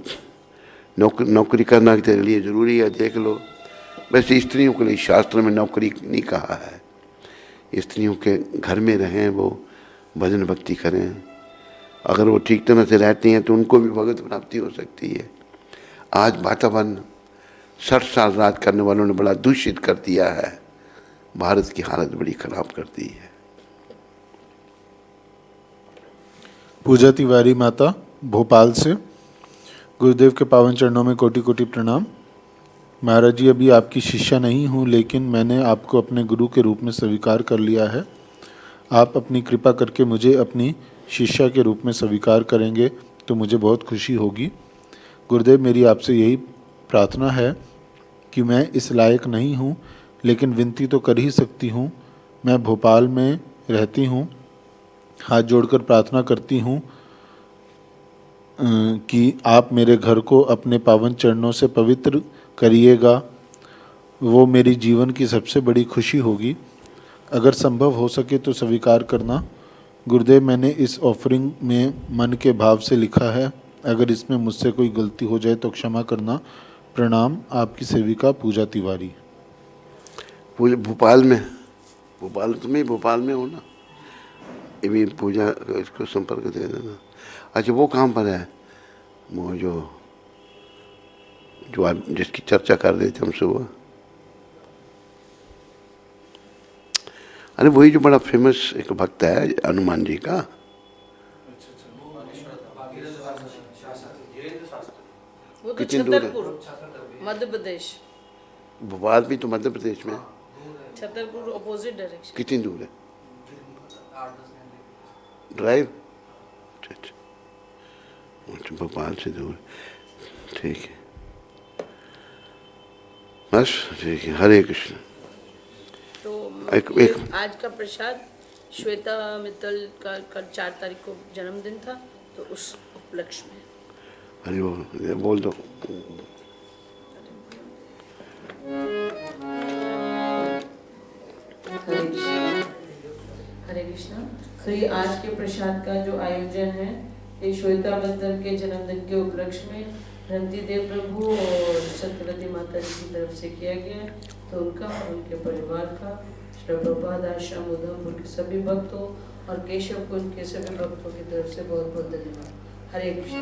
नौकरी करना तेरे लिए ज़रूरी है, देख लो। वैसे स्त्रियों के लिए शास्त्र में नौकरी नहीं कहा है, स्त्रियों के घर में रहें, वो भजन भक्ति करें। अगर वो ठीक तरह से रहती हैं तो उनको भी भगवत प्राप्ति हो सकती है। आज वातावरण 60 साल राज करने वालों ने बड़ा दूषित कर दिया है। भारत की हालत बड़ी खराब कर दी है। पूजा तिवारी माता भोपाल से, गुरुदेव के पावन चरणों में कोटि कोटि प्रणाम। महाराज जी, अभी आपकी शिष्या नहीं हूँ, लेकिन मैंने आपको अपने गुरु के रूप में स्वीकार कर लिया है। आप अपनी कृपा करके मुझे अपनी शिष्या के रूप में स्वीकार करेंगे तो मुझे बहुत खुशी होगी। गुरुदेव, मेरी आपसे यही प्रार्थना है कि मैं इस लायक नहीं हूँ, लेकिन विनती तो कर ही सकती हूँ। मैं भोपाल में रहती हूँ। हाथ जोड़कर प्रार्थना करती हूँ कि आप मेरे घर को अपने पावन चरणों से पवित्र करिएगा। वो मेरी जीवन की सबसे बड़ी खुशी होगी। अगर संभव हो सके तो स्वीकार करना। गुरुदेव, मैंने इस ऑफरिंग में मन के भाव से लिखा है। अगर इसमें मुझसे कोई गलती हो जाए तो क्षमा करना। प्रणाम, आपकी सेविका पूजा तिवारी। भोपाल में, भोपाल तुम्हें भोपाल में हो ना, ये भी पूजा इसको संपर्क दे देना। अच्छा, वो कहाँ पर है? वो जो आप जिसकी चर्चा कर रहे थे हम सुबह, अरे वही जो बड़ा फेमस एक भक्त है हनुमान जी का। वो तो कितनी दूर है? छतरपुर मध्य प्रदेश। भोपाल भी तो मध्य प्रदेश में है। Chhatarpur opposite direction. कितनी दूर है? ड्राइव? अच्छा, भोपाल से दूर, ठीक है, बस ठीक है। हरे कृष्ण। तो एक आज का प्रसाद श्वेता मित्तल का कल 4 तारीख को जन्मदिन था, तो उस उपलक्ष्य में हरि बोल दो। हरे कृष्णा। तो ये आज के प्रसाद का जो आयोजन है, ये श्वेता मित्तल के जन्मदिन के उपलक्ष्य में रंती देव प्रभु और सत्यवती माता जी की तरफ से किया गया है। तो उनका और उनके परिवार का, श्री प्रभुपाद आश्रम उधमपुर के सभी भक्तों और केशव कुंज के सभी भक्तों की तरफ से बहुत बहुत धन्यवाद। हरे कृष्ण।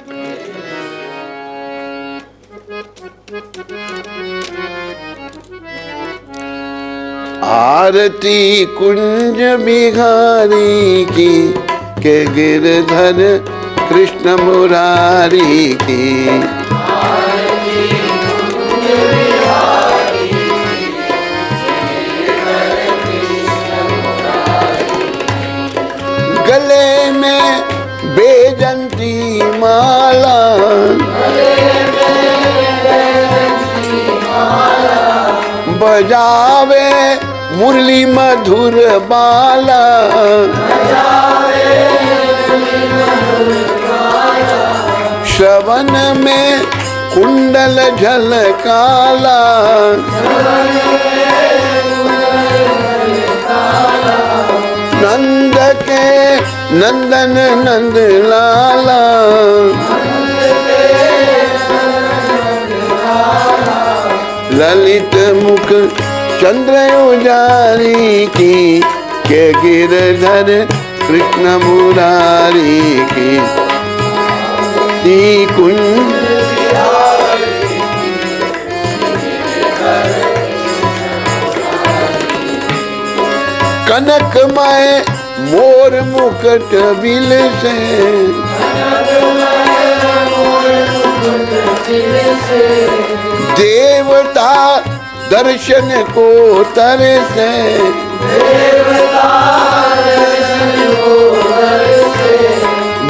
आरती कुंज बिहारी की, के गिरधर कृष्ण मुरारी की। गले में बेजंती माला, बजावे मुरली मधुर बाला। श्रवण में कुंडल झलकाला, नंद के नंदन नंद लाला। ललित मुख चंद्र उजारी की, के गिरधर कृष्ण मुरारी की। कुंज कनकमय मोर मुकुट बिल से, देवता दर्शन को तरसे।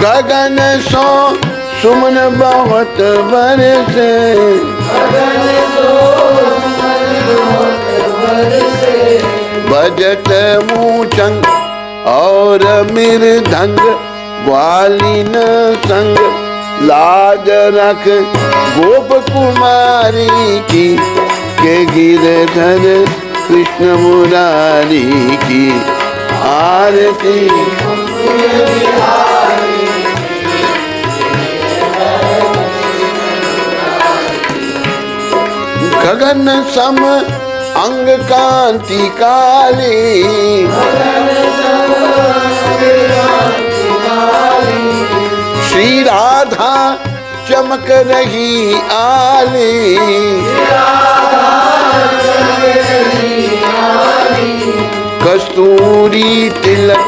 गगन सो सुमन बहुत बरसे। बजत मूचंग और मृदंग, ग्वालिन संग लाज रख गोप कुमारी की। के गिरधर कृष्ण मुरारी की आरती। गगन सम अंग कांति काली, श्री राधा चमक रही आली। कस्तूरी तिलक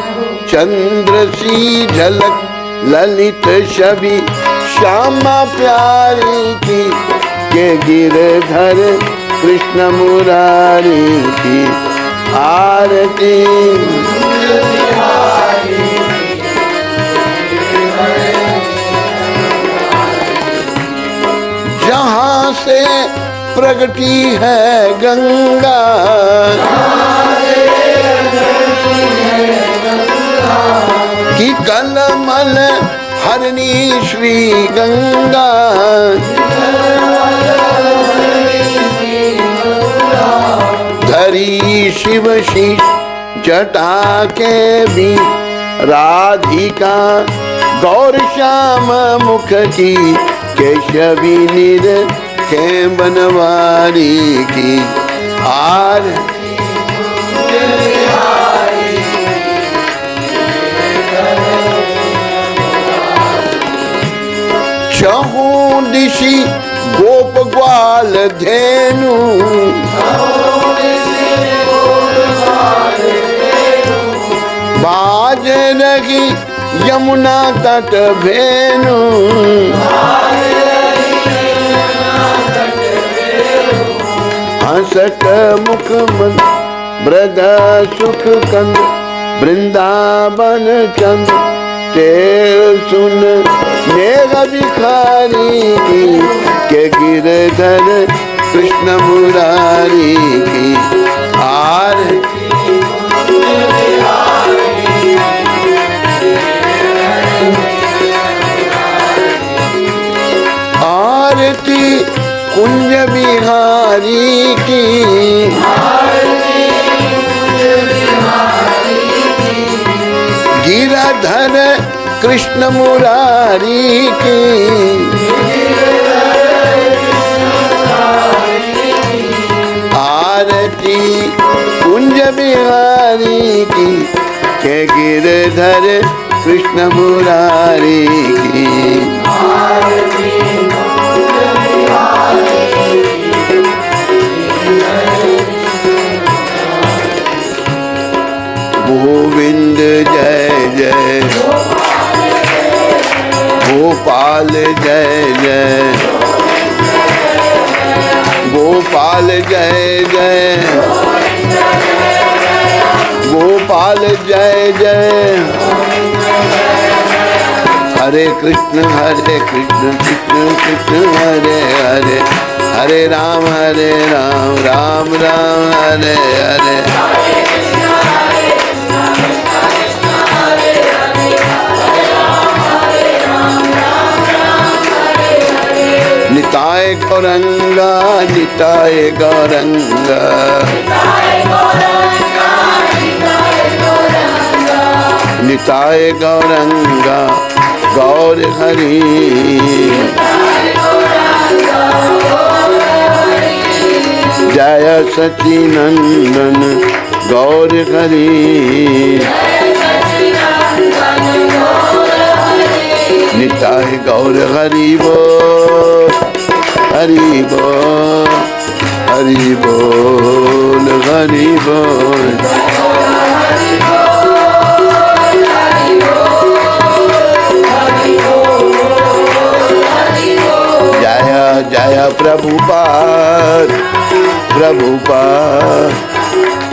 चंद्र सी झलक ललित छवि श्यामा प्यारी की के गिरधर कृष्ण मुरारी की आरती। जहाँ से प्रगटी है गंगा की कलमल हरणी श्री गंगा धरी शिव शीश जटा के भी राधिका गौर श्याम मुख की केशवी निर के बनवारी की आरती। चहु दिशि गोप ग्वाल धेनु बाज रही यमुना तट भेनु हंसत मुख मन ब्रद सुख कंद वृंदावन चंद ते सुन मेघ भिखारी के गिरधर कृष्ण मुरारी की आरती। आरती कुंज बिहारी की गिरधर कृष्ण मुरारी की आरती कुंज बिहारी की के गिरधर कृष्ण मुरारी की गोविंद जय जय गोपाल जय जय गोपाल जय जय गोपाल जय जय हरे कृष्ण कृष्ण कृष्ण हरे हरे हरे राम राम राम हरे हरे निताय गौरंगा निताय गौरंगा निताय गौरंगा गौर हरि जय सच्चिनंदन गौर हरि निताय गौर हरि बोल हरि बोल हरि बोल हरि बोल जय जय प्रभुपाद प्रभुपाद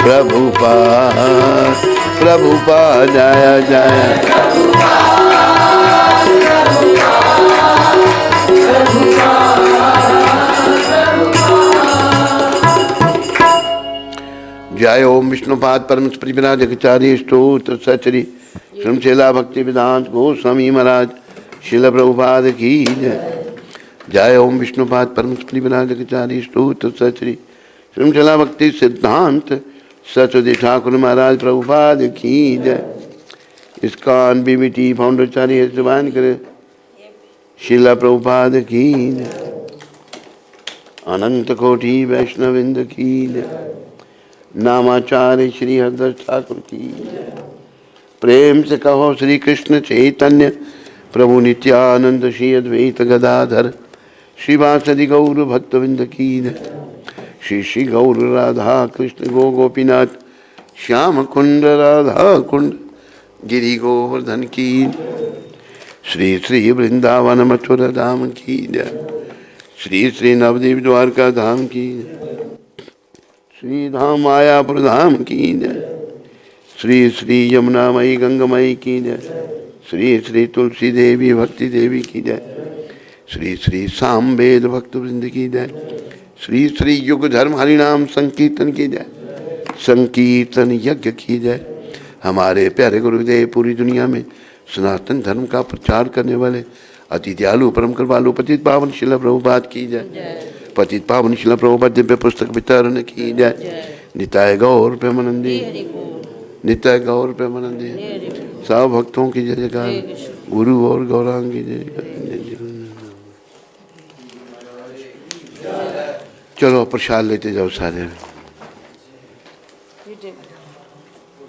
प्रभुपाद प्रभुपाद जय जय जय ओम विष्णुपाद परम परिविराजचार्य स्तोत्र सचरी श्रमशैला भक्ति वेदांत गोस्वामी महाराज शिल प्रभुपाद की जय। जय ओम विष्णुपाद परम परिविराजचार्य स्तोत्र सचरी श्रमशैला भक्ति सिद्धांत सरस्वती ठाकुर महाराज प्रभुपाद की जय। इस्कॉन बीबीटी फाउंडर जवान करे शिला प्रभुपाद की जय। अनंत कोटि वैष्णविंद की जय। नामाचार्य श्री हरिदास ठाकुर की जय। प्रेम से कहो श्री कृष्ण चैतन्य प्रभु नित्यानंद श्री अद्वैत गदाधर श्रीवासदि गौर भक्तविंद की जय। श्री श्री गौर राधा कृष्ण गो गोपीनाथ श्याम कुंड राधा कुंड गिरि गोवर्धन की, श्री श्री वृंदावन मथुरा धाम की जय, श्री श्री नवदीप द्वारका धाम की जय, श्री धाम मायापुर धाम की जय, श्री श्री यमुना मई गंगमयी की जय, श्री श्री तुलसी देवी भक्ति देवी की जय, श्री श्री सामवेद भक्त वृंद की जय, श्री श्री युग धर्म हरिनाम संकीर्तन की जय, संकीर्तन यज्ञ की जय। हमारे प्यारे गुरुदेव पूरी दुनिया में सनातन धर्म का प्रचार करने वाले अति दयालु परम कृपालु पतित पावन शिला प्रभुपाद की जय, पतित पावन शिला प्रभुपाद दिव्य पुस्तक वितरण की जय। निताय गौर प्रेमानंदी, निताय गौर प्रेमानंदी, सब भक्तों की जय जयकार, गुरु और गौरांग की जय। चलो प्रसाद लेते जाओ सारे।